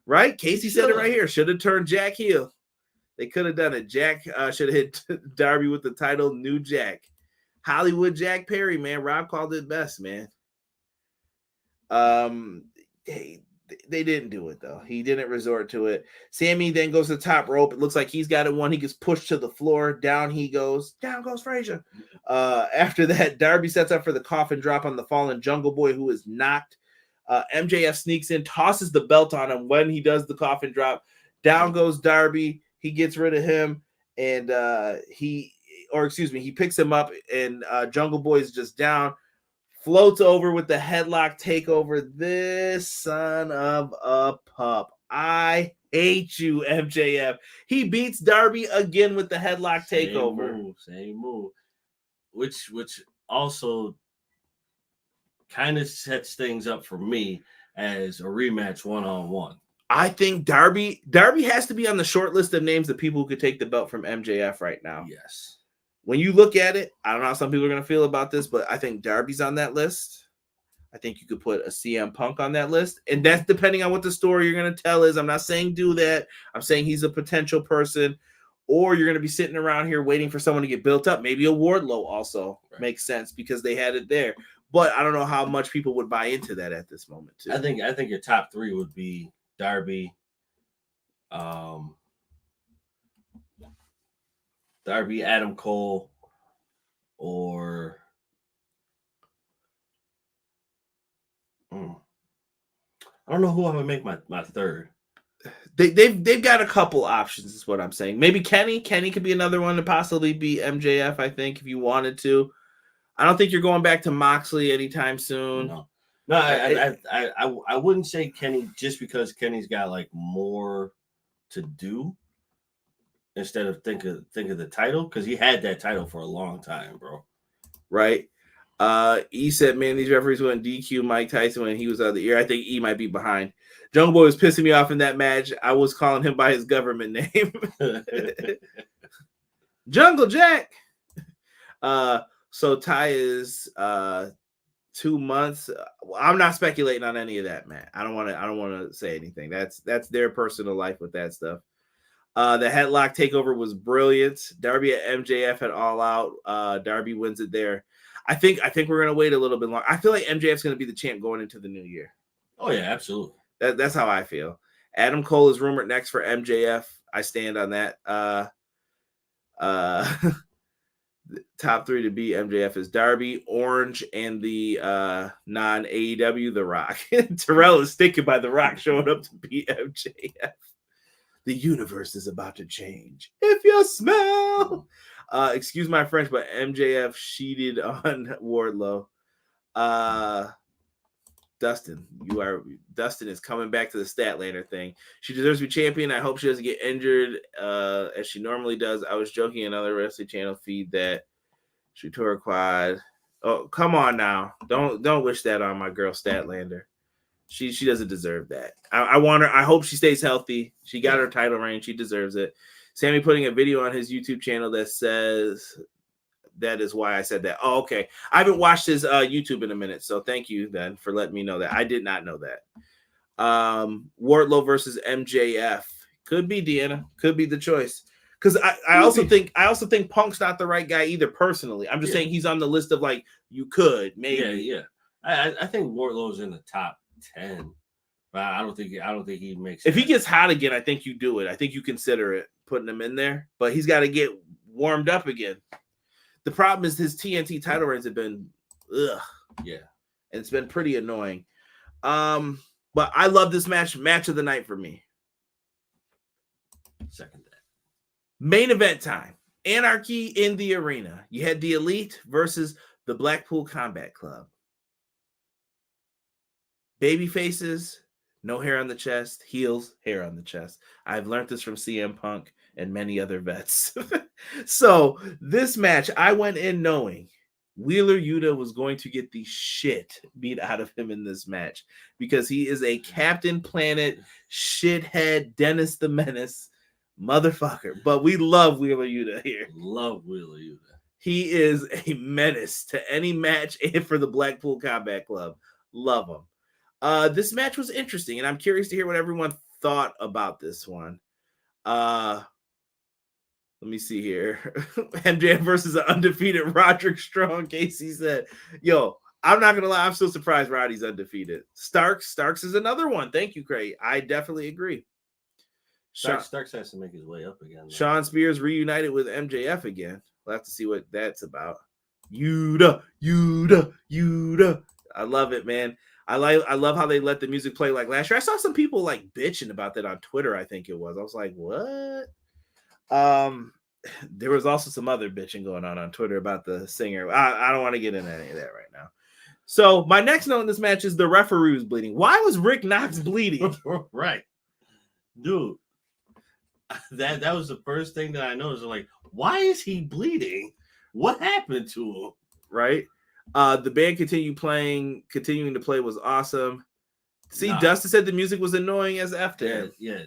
Right? Casey said it right here. Should have turned Jack heel. They could have done it. Jack should have hit Darby with the title New Jack. Hollywood Jack Perry, man. Rob called it best, man. They didn't do it, though. He didn't resort to it. Sammy then goes to the top rope. It looks like he's got it one. He gets pushed to the floor. Down he goes. Down goes Frazier. After that, Darby sets up for the coffin drop on the fallen Jungle Boy, who is knocked. MJF sneaks in, tosses the belt on him when he does the coffin drop. Down goes Darby. He gets rid of him, and he picks him up, and Jungle Boy is just down. Floats over with the headlock takeover. This son of a pup. I hate you, MJF. He beats Darby again with the headlock takeover. Same move. Which also kind of sets things up for me as a rematch one-on-one. I think Darby has to be on the short list of names of people who could take the belt from MJF right now. Yes. when you look at it, I don't know how some people are going to feel about this, but I think Darby's on that list. I think you could put a CM Punk on that list. And that's depending on what the story you're going to tell is. I'm not saying do that. I'm saying he's a potential person. Or you're going to be sitting around here waiting for someone to get built up. Maybe a Wardlow also makes sense because they had it there. But I don't know how much people would buy into that at this moment, too. I think your top three would be Darby, Adam Cole, or I don't know who I would make my third. They've got a couple options, is what I'm saying. Maybe Kenny. Kenny could be another one to possibly be MJF, I think, if you wanted to. I don't think you're going back to Moxley anytime soon. No, I wouldn't say Kenny just because Kenny's got like more to do instead of think of the title, because he had that title for a long time, bro. Right. E said, man, these referees went DQ Mike Tyson when he was out of the ear. I think E might be behind. Jungle Boy was pissing me off in that match. I was calling him by his government name. Jungle Jack. So Taya's 2 months. I'm not speculating on any of that, man. I don't want to say anything. That's their personal life with that stuff. The headlock takeover was brilliant. Darby at MJF at All Out. Darby wins it there. I think we're gonna wait a little bit longer. I feel like MJF's gonna be the champ going into the new year. Oh yeah, absolutely. That's how I feel. Adam Cole is rumored next for MJF. I stand on that. Top three to beat MJF is Darby, Orange, and the non-AEW The Rock. Terrell is sticking by The Rock showing up to beat MJF. The universe is about to change. If you smell. Excuse my French, but MJF cheated on Wardlow. Dustin is coming back to the Statlander thing. She deserves to be champion. I hope she doesn't get injured as she normally does. I was joking in another wrestling channel feed that she tore her quad. Oh, come on now. Don't wish that on my girl Statlander. She doesn't deserve that. I want her. I hope she stays healthy. She got her title reign. She deserves it. Sammy putting a video on his YouTube channel that says that is why I said that. Oh, okay. I haven't watched his YouTube in a minute, so thank you then for letting me know that. I did not know that. Wardlow versus MJF could be Deanna. Could be the choice. Because I also think Punk's not the right guy either. Personally, I'm just saying he's on the list of like you could maybe. Yeah. I think Wardlow's in the top 10. But I don't think he makes. If he gets hot again, I think you do it. I think you consider it putting him in there, but he's got to get warmed up again. The problem is his TNT title reigns have been, and it's been pretty annoying. But I love this match of the night for me. Second that. Main event time. Anarchy in the arena. You had the Elite versus the Blackpool Combat Club. Baby faces, no hair on the chest. Heels, hair on the chest. I've learned this from CM Punk and many other vets. So this match, I went in knowing Wheeler Yuta was going to get the shit beat out of him in this match because he is a Captain Planet shithead Dennis the Menace motherfucker. But we love Wheeler Yuta here. Love Wheeler Yuta. He is a menace to any match and for the Blackpool Combat Club. Love him. This match was interesting, and I'm curious to hear what everyone thought about this one. Let me see here. MJF versus an undefeated Roderick Strong. Casey said, yo, I'm not going to lie. I'm still surprised Roddy's undefeated. Starks is another one. Thank you, Craig. I definitely agree. Starks has to make his way up again. Though. Sean Spears reunited with MJF again. We'll have to see what that's about. Yuta. I love it, man. I love how they let the music play like last year. I saw some people like bitching about that on Twitter, I think it was. I was like, what? There was also some other bitching going on Twitter about the singer. I don't want to get into any of that right now. So my next note in this match is the referee was bleeding. Why was Rick Knox bleeding? Right. Dude. That was the first thing that I noticed. Like, why is he bleeding? What happened to him? Right. The band continuing to play was awesome. See, Dustin said the music was annoying as F to him. Yeah.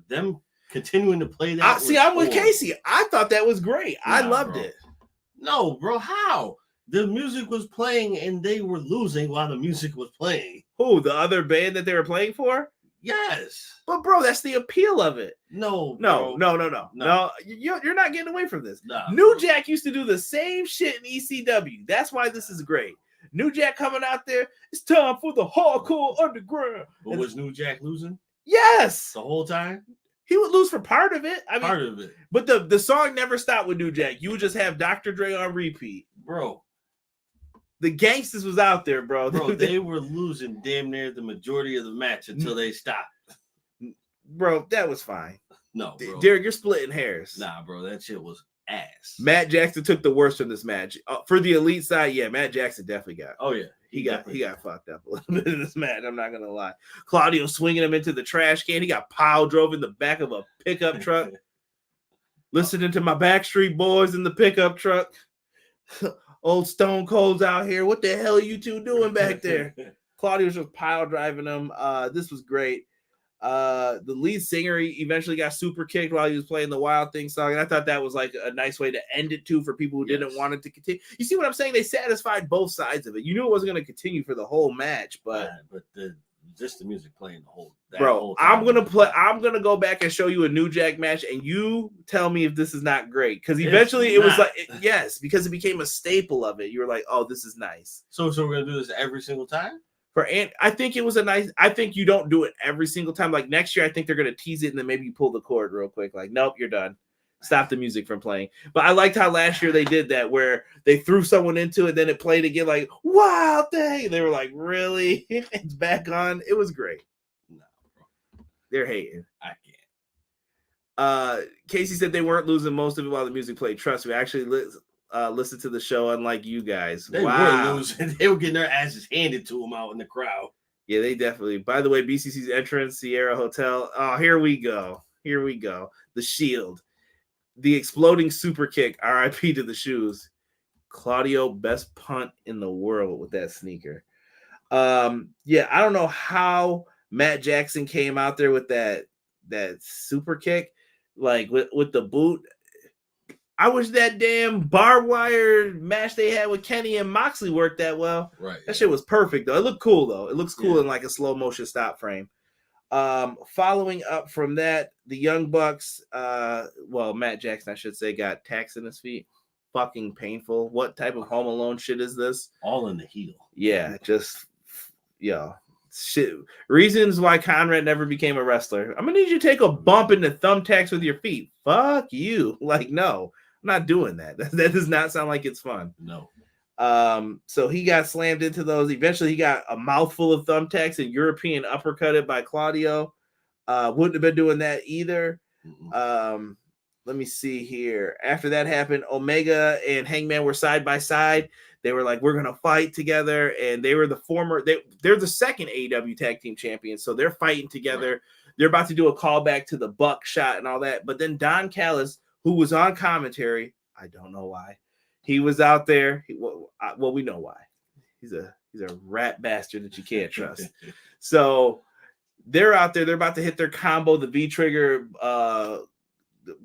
Them continuing to play that. I'm with Casey. I thought that was great. I loved it. No, bro, how? The music was playing and they were losing while the music was playing. Who, the other band that they were playing for? Yes. But bro, that's the appeal of it. No, No. You're not getting away from this. Nah, New bro. Jack used to do the same shit in ECW. That's why this is great. New Jack coming out there. It's time for the hardcore underground. But was New Jack losing Yes, the whole time? he would lose for part of it. I mean, Part of it. but the song never stopped with New Jack. You would just have Dr. Dre on repeat. Bro, The Gangsters was out there, bro. they were losing damn near the majority of the match until they stopped. Bro, that was fine. No, bro. Derek, you're splitting hairs. Nah, bro, that shit was ass. Matt Jackson took the worst from this match. For the elite side, yeah, Matt Jackson definitely got. Oh yeah, He got fucked up a little bit in this match. I'm not gonna lie. Claudio swinging him into the trash can. He got pile drove in the back of a pickup truck. Listening to my Backstreet Boys in the pickup truck. Old Stone Cold's out here. What the hell are you two doing back there? Claudio's just pile driving him. This was great. The lead singer eventually got super kicked while he was playing the Wild Thing song, and I thought that was like a nice way to end it too for people who didn't want it to continue. You see what I'm saying? They satisfied both sides of it. You knew it wasn't going to continue for the whole match, but just the music playing the whole. Bro, I'm gonna go back and show you a New Jack match, and you tell me if this is not great. Because eventually it was like yes, because it became a staple of it. You were like, oh, this is nice. So we're gonna do this every single time. I think it was a nice. I think you don't do it every single time. Like next year, I think they're gonna tease it and then maybe you pull the cord real quick. Like, nope, you're done. Stop the music from playing. But I liked how last year they did that, where they threw someone into it, then it played again. Like, Wild Thing. They were like, really? It's back on. It was great. No, bro. They're hating. I can't. Casey said they weren't losing most of it while the music played. Trust me, I actually listened to the show, unlike you guys. They were losing. They were getting their asses handed to them out in the crowd. Yeah, they definitely. By the way, BCC's entrance, Sierra Hotel. Oh, here we go. The Shield. The exploding super kick. RIP to the shoes. Claudio, best punt in the world with that sneaker. Yeah, I don't know how Matt Jackson came out there with that super kick, like with the boot. I wish that damn barbed wire match they had with Kenny and Moxley worked that well. Right. That shit was perfect though. It looked cool though. It looks cool in like a slow motion stop frame. Following up from that, the Young Bucks, Matt Jackson, I should say, got tacks in his feet. Fucking painful. What type of Home Alone shit is this? All in the heel. Yeah, just shit. Reasons why Conrad never became a wrestler. I'm gonna need you to take a bump in the thumbtacks with your feet. Fuck you. Like, no, I'm not doing that. That does not sound like it's fun. No. So he got slammed into those. Eventually, he got a mouthful of thumbtacks and European uppercutted by Claudio. Wouldn't have been doing that either. Let me see here. After that happened, Omega and Hangman were side by side. They were like, we're going to fight together. And they were they're the second AEW tag team champions. So they're fighting together. Right. They're about to do a callback to the Buck shot and all that. But then Don Callis, who was on commentary, I don't know why, he was out there. We know why. He's a rat bastard that you can't trust. So they're out there. They're about to hit their combo, the V-trigger,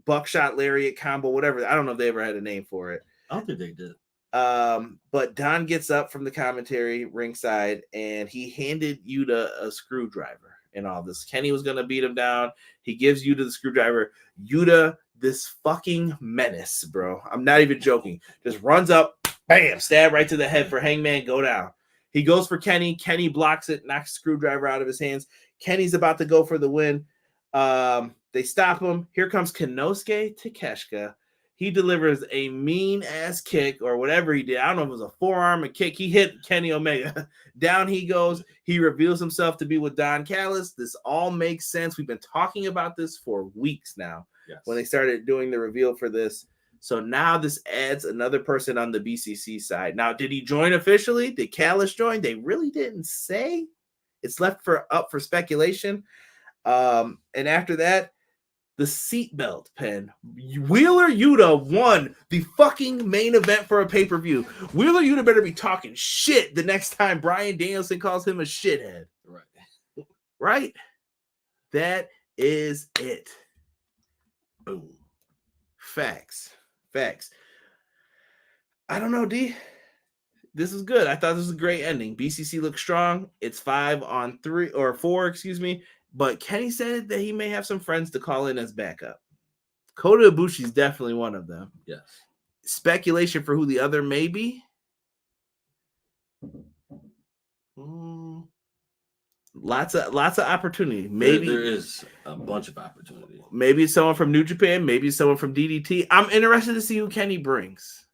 buckshot lariat combo, whatever. I don't know if they ever had a name for it. I don't think they did. But Don gets up from the commentary ringside and he handed Yuta a screwdriver in all this. Kenny was going to beat him down. He gives Yuta the screwdriver. Yuta, this fucking menace, bro. I'm not even joking. Just runs up, bam, stab right to the head for Hangman, go down. He goes for Kenny. Kenny blocks it, knocks the screwdriver out of his hands. Kenny's about to go for the win. They stop him. Here comes Konosuke Takeshita. He delivers a mean-ass kick or whatever he did. I don't know if it was a forearm, a kick. He hit Kenny Omega. Down he goes. He reveals himself to be with Don Callis. This all makes sense. We've been talking about this for weeks now. Yes. When they started doing the reveal for this. So now this adds another person on the BCC side. Now, did he join officially? Did Callis join? They really didn't say. It's left up for speculation. And after that, the seatbelt pen. Wheeler Yuta won the fucking main event for a pay-per-view. Wheeler Yuta better be talking shit the next time Bryan Danielson calls him a shithead. Right. Right? That is it. Boom. Facts. I don't know, D. This is good. I thought this was a great ending. BCC looks strong. It's 5-on-3 or 4, excuse me. But Kenny said that he may have some friends to call in as backup. Kota Ibushi is definitely one of them. Yes. Speculation for who the other may be. Lots of opportunity. Maybe there is a bunch of opportunity. Maybe it's someone from New Japan. Maybe it's someone from DDT. I'm interested to see who Kenny brings.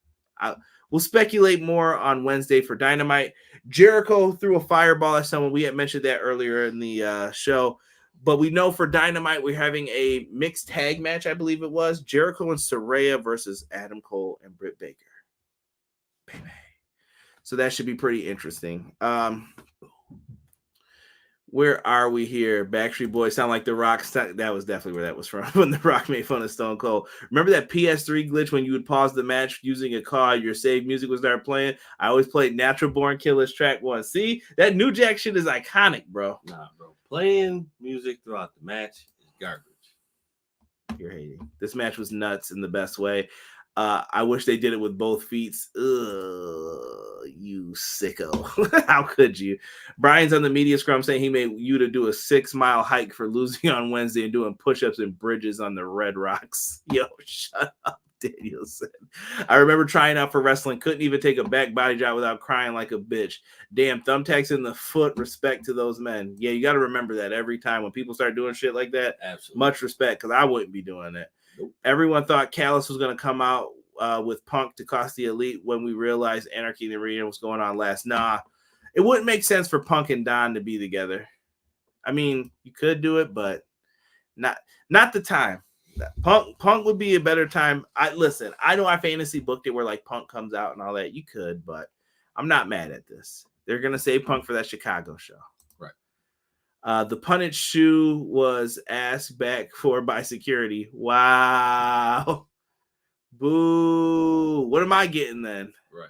We'll speculate more on Wednesday for Dynamite. Jericho threw a fireball at someone. We had mentioned that earlier in the show. But we know for Dynamite, we're having a mixed tag match, I believe it was. Jericho and Saraya versus Adam Cole and Britt Baker. Baby. So that should be pretty interesting. Where are we here? Backstreet Boys sound like The Rock. That was definitely where that was from. When The Rock made fun of Stone Cold. Remember that PS3 glitch when you would pause the match using a card, your saved music would start playing? I always played Natural Born Killers track 1. See? That New Jack shit is iconic, bro. Nah, bro. Playing music throughout the match is garbage. You're hating. This match was nuts in the best way. I wish they did it with both feet. You sicko. How could you? Bryan's on the media scrum saying he made Yuta do a 6-mile hike for losing on Wednesday and doing push-ups and bridges on the Red Rocks. Yo, shut up, Danielson. I remember trying out for wrestling. Couldn't even take a back body drop without crying like a bitch. Damn, thumbtacks in the foot. Respect to those men. Yeah, you got to remember that every time when people start doing shit like that. Absolutely. Much respect, because I wouldn't be doing it. Everyone thought Callis was going to come out with Punk to cost the Elite when we realized Anarchy in the Arena was going on last. Nah, it wouldn't make sense for Punk and Don to be together. I mean, you could do it, but not the time. Punk would be a better time. I know I fantasy booked it where like Punk comes out and all that. You could, but I'm not mad at this. They're going to save Punk for that Chicago show. The punnage shoe was asked back for by security. Wow. Boo. What am I getting then? Right.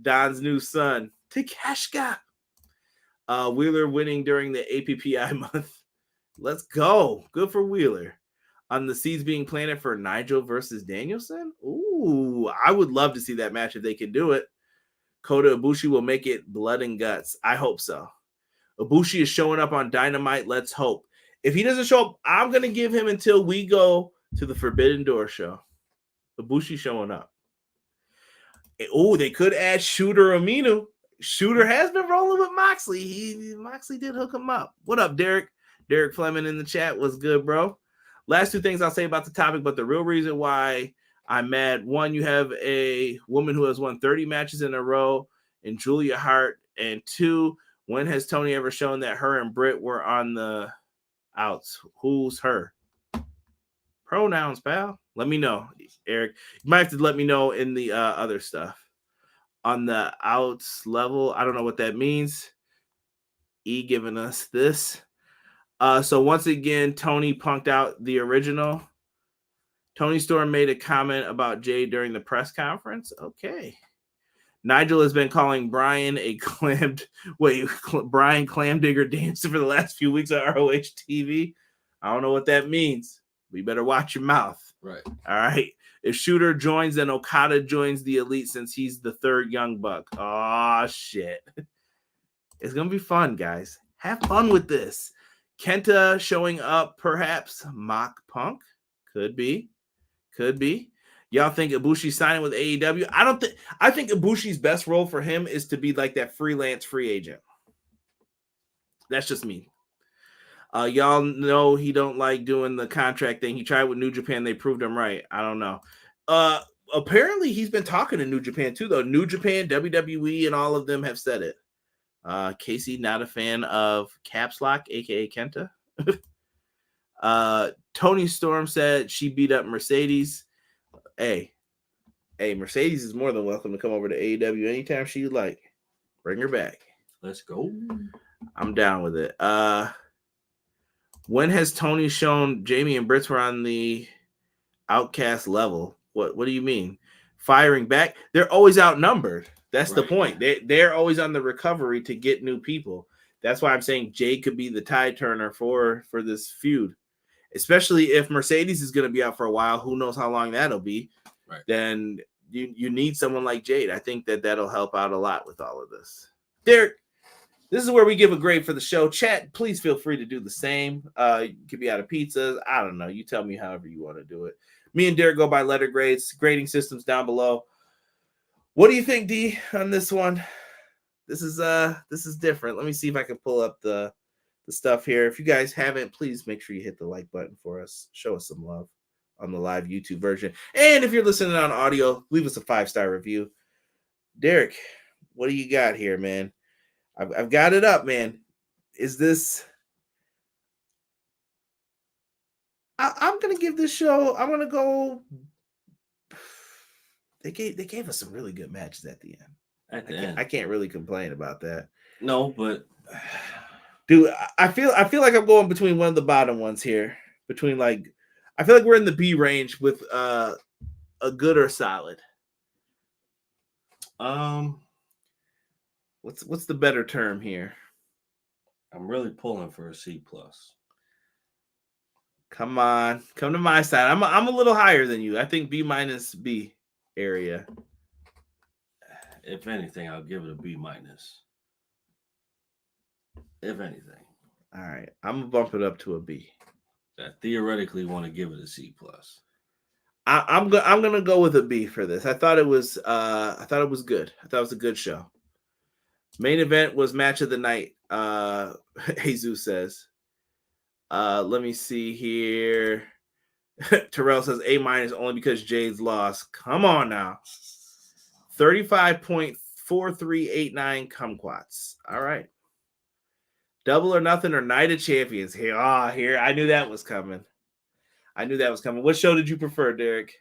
Don's new son. Takeshka. Wheeler winning during the APPI month. Let's go. Good for Wheeler. On the seeds being planted for Nigel versus Danielson. Ooh, I would love to see that match if they can do it. Kota Ibushi will make it blood and guts. I hope so. Ibushi is showing up on Dynamite. Let's hope. If he doesn't show up, I'm going to give him until we go to the Forbidden Door show. Ibushi showing up. Oh, they could add Shooter Aminu. Shooter has been rolling with Moxley. Moxley did hook him up. What up, Derek? Derek Fleming in the chat. What's good, bro? Last two things I'll say about the topic, but the real reason why I'm mad. One, you have a woman who has won 30 matches in a row in Julia Hart. And two, when has Toni ever shown that her and Britt were on the outs? Who's her? Pronouns, pal. Let me know, Eric. You might have to let me know in the other stuff. On the outs level, I don't know what that means. E giving us this. So once again, Toni punked out the original. Toni Storm made a comment about Jade during the press conference. Okay. Nigel has been calling Bryan Bryan Clam Digger Danielson for the last few weeks on ROH TV. I don't know what that means. We better watch your mouth. Right. All right. If Shooter joins, then Okada joins the Elite since he's the third Young Buck. Oh, shit. It's going to be fun, guys. Have fun with this. Kenta showing up, perhaps. Mock Punk. Could be. Y'all think Ibushi's signing with AEW? I think Ibushi's best role for him is to be like that freelance free agent. That's just me. Y'all know he don't like doing the contract thing. He tried with New Japan. They proved him right. I don't know. Apparently he's been talking to New Japan too, though. New Japan, WWE, and all of them have said it. Casey, not a fan of Caps Lock, aka Kenta. Toni Storm said she beat up Mercedes. Hey, Mercedes is more than welcome to come over to AEW anytime she'd like. Bring her back. Let's go. I'm down with it. When has Toni shown Jamie and Britt were on the outcast level? What do you mean? Firing back? They're always outnumbered. That's right. The point. They're always on the recovery to get new people. That's why I'm saying Jade could be the tide turner for this feud. Especially if Mercedes is going to be out for a while. Who knows how long that'll be. Right. Then you need someone like Jade. I think that'll help out a lot with all of this. Derek, this is where we give a grade for the show. Chat, please feel free to do the same. You could be out of pizzas. I don't know. You tell me however you want to do it. Me and Derek go by letter grades. Grading systems down below. What do you think, D, on this one? This is different. Let me see if I can pull up the stuff here. If you guys haven't, please make sure you hit the like button for us. Show us some love on the live YouTube version. And if you're listening on audio, leave us a 5-star review. Derek, what do you got here, man? I've got it up, man. Is this... I'm going to give this show... I'm going to go... They gave us some really good matches at the end. I can't really complain about that. No, but... Dude, I feel like I'm going between one of the bottom ones here. Between like... I feel like we're in the B range with a good or solid. What's the better term here? I'm really pulling for a C+. Come on, come to my side. I'm a little higher than you. I think B- B area. If anything, I'll give it a B-. If anything. All right, I'm gonna bump it up to a B. I theoretically want to give it a C+. I'm gonna go with a B for this. I thought it was good. I thought it was a good show. Main event was match of the night. Jesus says. Let me see here. Terrell says A- only because Jade's lost. Come on now. 35.4389 kumquats. All right. Double or Nothing or Night of Champions. Here. I knew that was coming. What show did you prefer, Derek?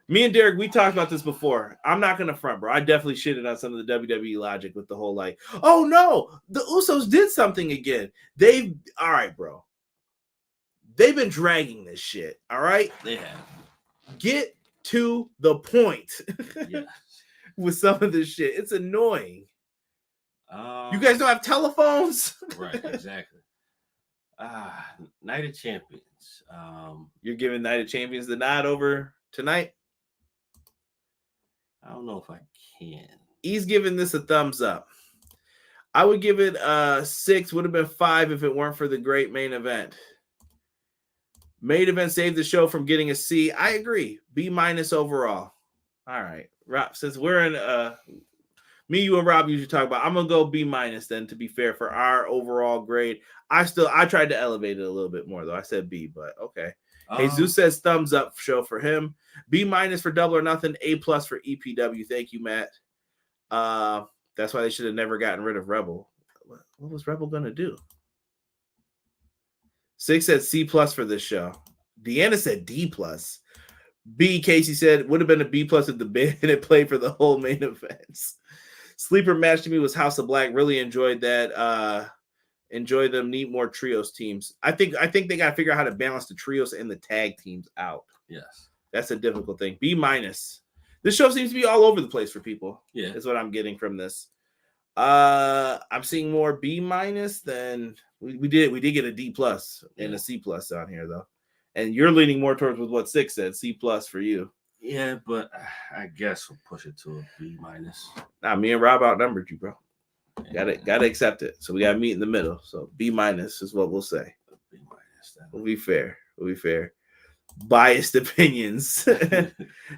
Me and Derek, we talked about this before. I'm not going to front, bro. I definitely shitted on some of the WWE logic with the whole like, oh no, the Usos did something again. All right, bro. They've been dragging this shit. All right. They have. Get to the point Yes. with some of this shit. It's annoying. You guys don't have telephones? Right, exactly. Night of Champions. You're giving Night of Champions the nod over tonight? I don't know if I can. He's giving this a thumbs up. I would give it 6. Would have been 5 if it weren't for the great main event. Main event saved the show from getting a C. I agree. B- overall. All right. Rob, since we're in me, you, and Rob usually talk about, I'm gonna go B- then, to be fair, for our overall grade. I tried to elevate it a little bit more though. I said B, but okay. Jesus says thumbs up show for him. B- for Double or Nothing. A+ for EPW. Thank you, Matt. That's why they should have never gotten rid of Rebel. What was Rebel gonna do? 6 said C+ for this show. Deanna said D+. B, Casey said, would have been a B+ if the band had played for the whole main events. Sleeper match to me was House of Black. Really enjoyed that. Enjoy them. Need more trios teams. I think they got to figure out how to balance the trios and the tag teams out. Yes. That's a difficult thing. B-. This show seems to be all over the place for people. Yeah. Is what I'm getting from this. I'm seeing more B- than we did get a D+ and a C+ on here though. And you're leaning more towards with what 6 said, C+ for you. Yeah, but I guess we'll push it to a B-. Nah, me and Rob outnumbered you, bro. Gotta accept it. So we gotta meet in the middle. So B- is what we'll say. B-. We'll be fair. Biased opinions.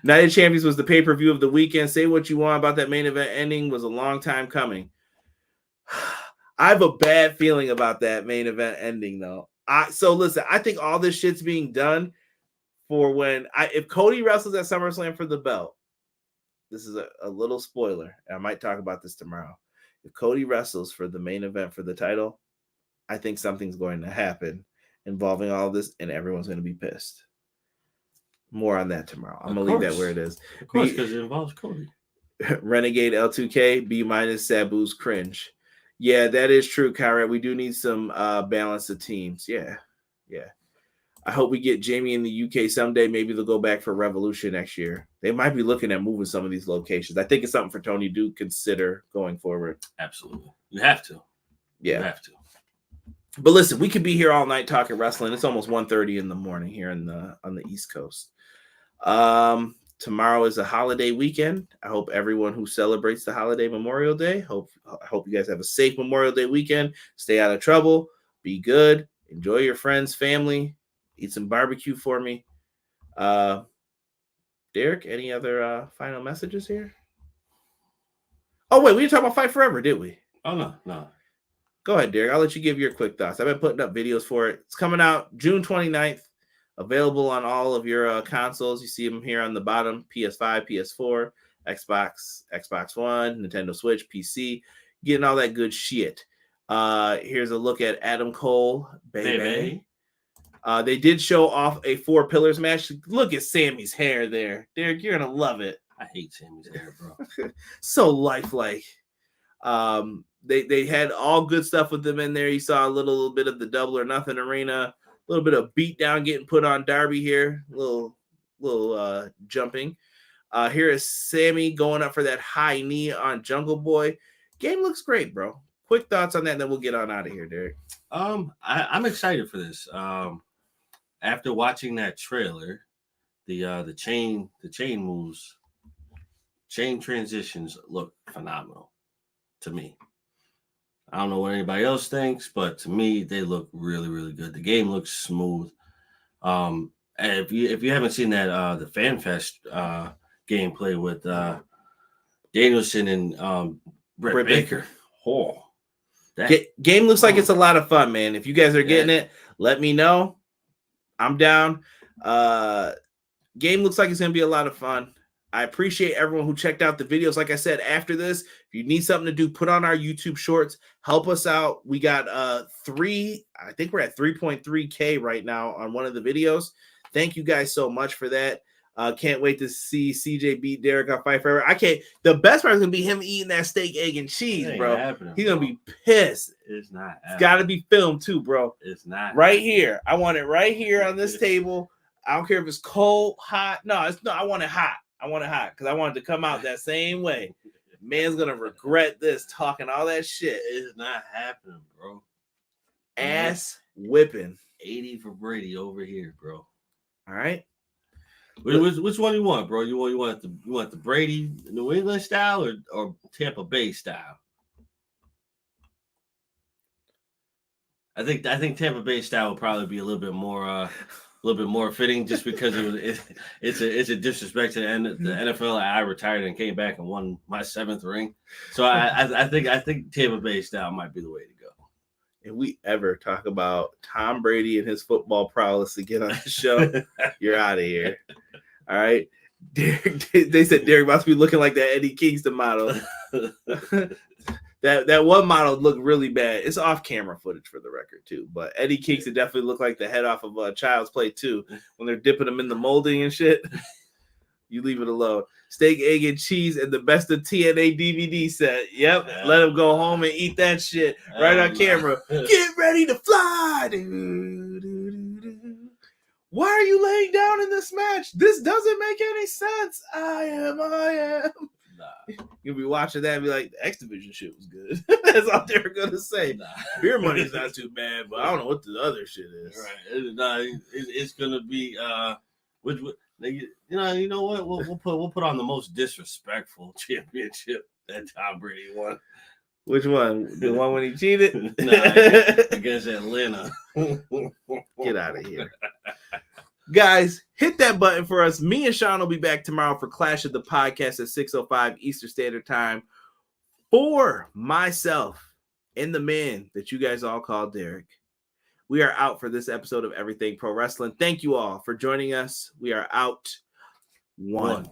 Night of Champions was the pay-per-view of the weekend. Say what you want about that main event ending. Was a long time coming. I have a bad feeling about that main event ending though. So listen, I think all this shit's being done for if Cody wrestles at SummerSlam for the belt. This is a little spoiler. I might talk about this tomorrow. If Cody wrestles for the main event for the title, I think something's going to happen involving all of this, and everyone's going to be pissed. More on that tomorrow. I'm going to leave that where it is. Of course, because it involves Cody. Renegade L2K, B- Sabu's cringe. Yeah, that is true, Kyra. We do need some balance of teams. Yeah. I hope we get Jamie in the UK someday. Maybe they'll go back for Revolution next year. They might be looking at moving some of these locations. I think it's something for Tony to consider going forward. Absolutely. You have to. Yeah. You have to. But listen, we could be here all night talking wrestling. It's almost 1:30 in the morning here on the East Coast. Tomorrow is a holiday weekend. I hope everyone who celebrates the holiday Memorial Day, I hope you guys have a safe Memorial Day weekend. Stay out of trouble. Be good. Enjoy your friends, family. Eat some barbecue for me. Derek, any other final messages here? Oh, wait, we didn't talk about Fight Forever, did we? Oh, no. Go ahead, Derek. I'll let you give your quick thoughts. I've been putting up videos for it. It's coming out June 29th. Available on all of your consoles. You see them here on the bottom. PS5, PS4, Xbox One, Nintendo Switch, PC. Getting all that good shit. Here's a look at Adam Cole, baby. They did show off a 4 Pillars match. Look at Sammy's hair there. Derek, you're going to love it. I hate Sammy's hair, bro. So lifelike. They had all good stuff with them in there. You saw a little bit of the Double or Nothing arena. A little bit of beatdown getting put on Darby here. A little jumping. Here is Sammy going up for that high knee on Jungle Boy. Game looks great, bro. Quick thoughts on that, and then we'll get on out of here, Derek. I'm excited for this. After watching that trailer, the chain moves, chain transitions look phenomenal to me. I don't know what anybody else thinks, but to me, they look really, really good. The game looks smooth. And if you haven't seen that the FanFest gameplay with Danielson and Britt Baker. Oh, game looks like it's a lot of fun, man. If you guys are getting it, let me know. I'm down. Game looks like it's gonna be a lot of fun. I appreciate everyone who checked out the videos. Like I said, after this, if you need something to do, put on our YouTube shorts. Help us out. We got I think we're at 3.3K right now on one of the videos. Thank you guys so much for that. Can't wait to see CJ beat Derek on Fight Forever. The best part is gonna be him eating that steak, egg, and cheese, bro. He's gonna be pissed. It's not. It's gotta be filmed too, bro. It's not right here. I want it right here on this table. I don't care if it's cold, hot. I want it hot. I want it hot because I want it to come out that same way. Man's gonna regret this talking all that shit. It's not happening, bro. Ass whipping. 80 for Brady over here, bro. All right. Which one you want, bro? You want the Brady New England style or Tampa Bay style? I think Tampa Bay style will probably be a little bit more fitting, just because it's a disrespect to the NFL. I retired and came back and won my 7th ring, so I think Tampa Bay style might be the way to go. If we ever talk about Tom Brady and his football prowess again on the show, you're out of here. All right. Derek, they said Derek must be looking like that Eddie Kingston model. That one model looked really bad. It's off-camera footage for the record, too. But Eddie Kingston definitely looked like the head off of Child's Play 2 when they're dipping him in the molding and shit. You leave it alone. Steak, egg, and cheese and the best of TNA DVD set. Yep. Let him go home and eat that shit right on camera. Get ready to fly. Why are you laying down in this match? This doesn't make any sense. I am. Nah. You'll be watching that and be like, the X Division shit was good. That's all they're going to say. Nah. Beer Money's not too bad, but I don't know what the other shit is. Right. It's going to be, you know what? We'll put on the most disrespectful championship that Tom Brady won. Which one? The one when he cheated? Against Atlanta. Get out of here. Guys, hit that button for us. Me and Sean will be back tomorrow for Clash of the Podcast at 6:05 Eastern Standard Time. For myself and the man that you guys all call Derek, we are out for this episode of Everything Pro Wrestling. Thank you all for joining us. We are out. 1.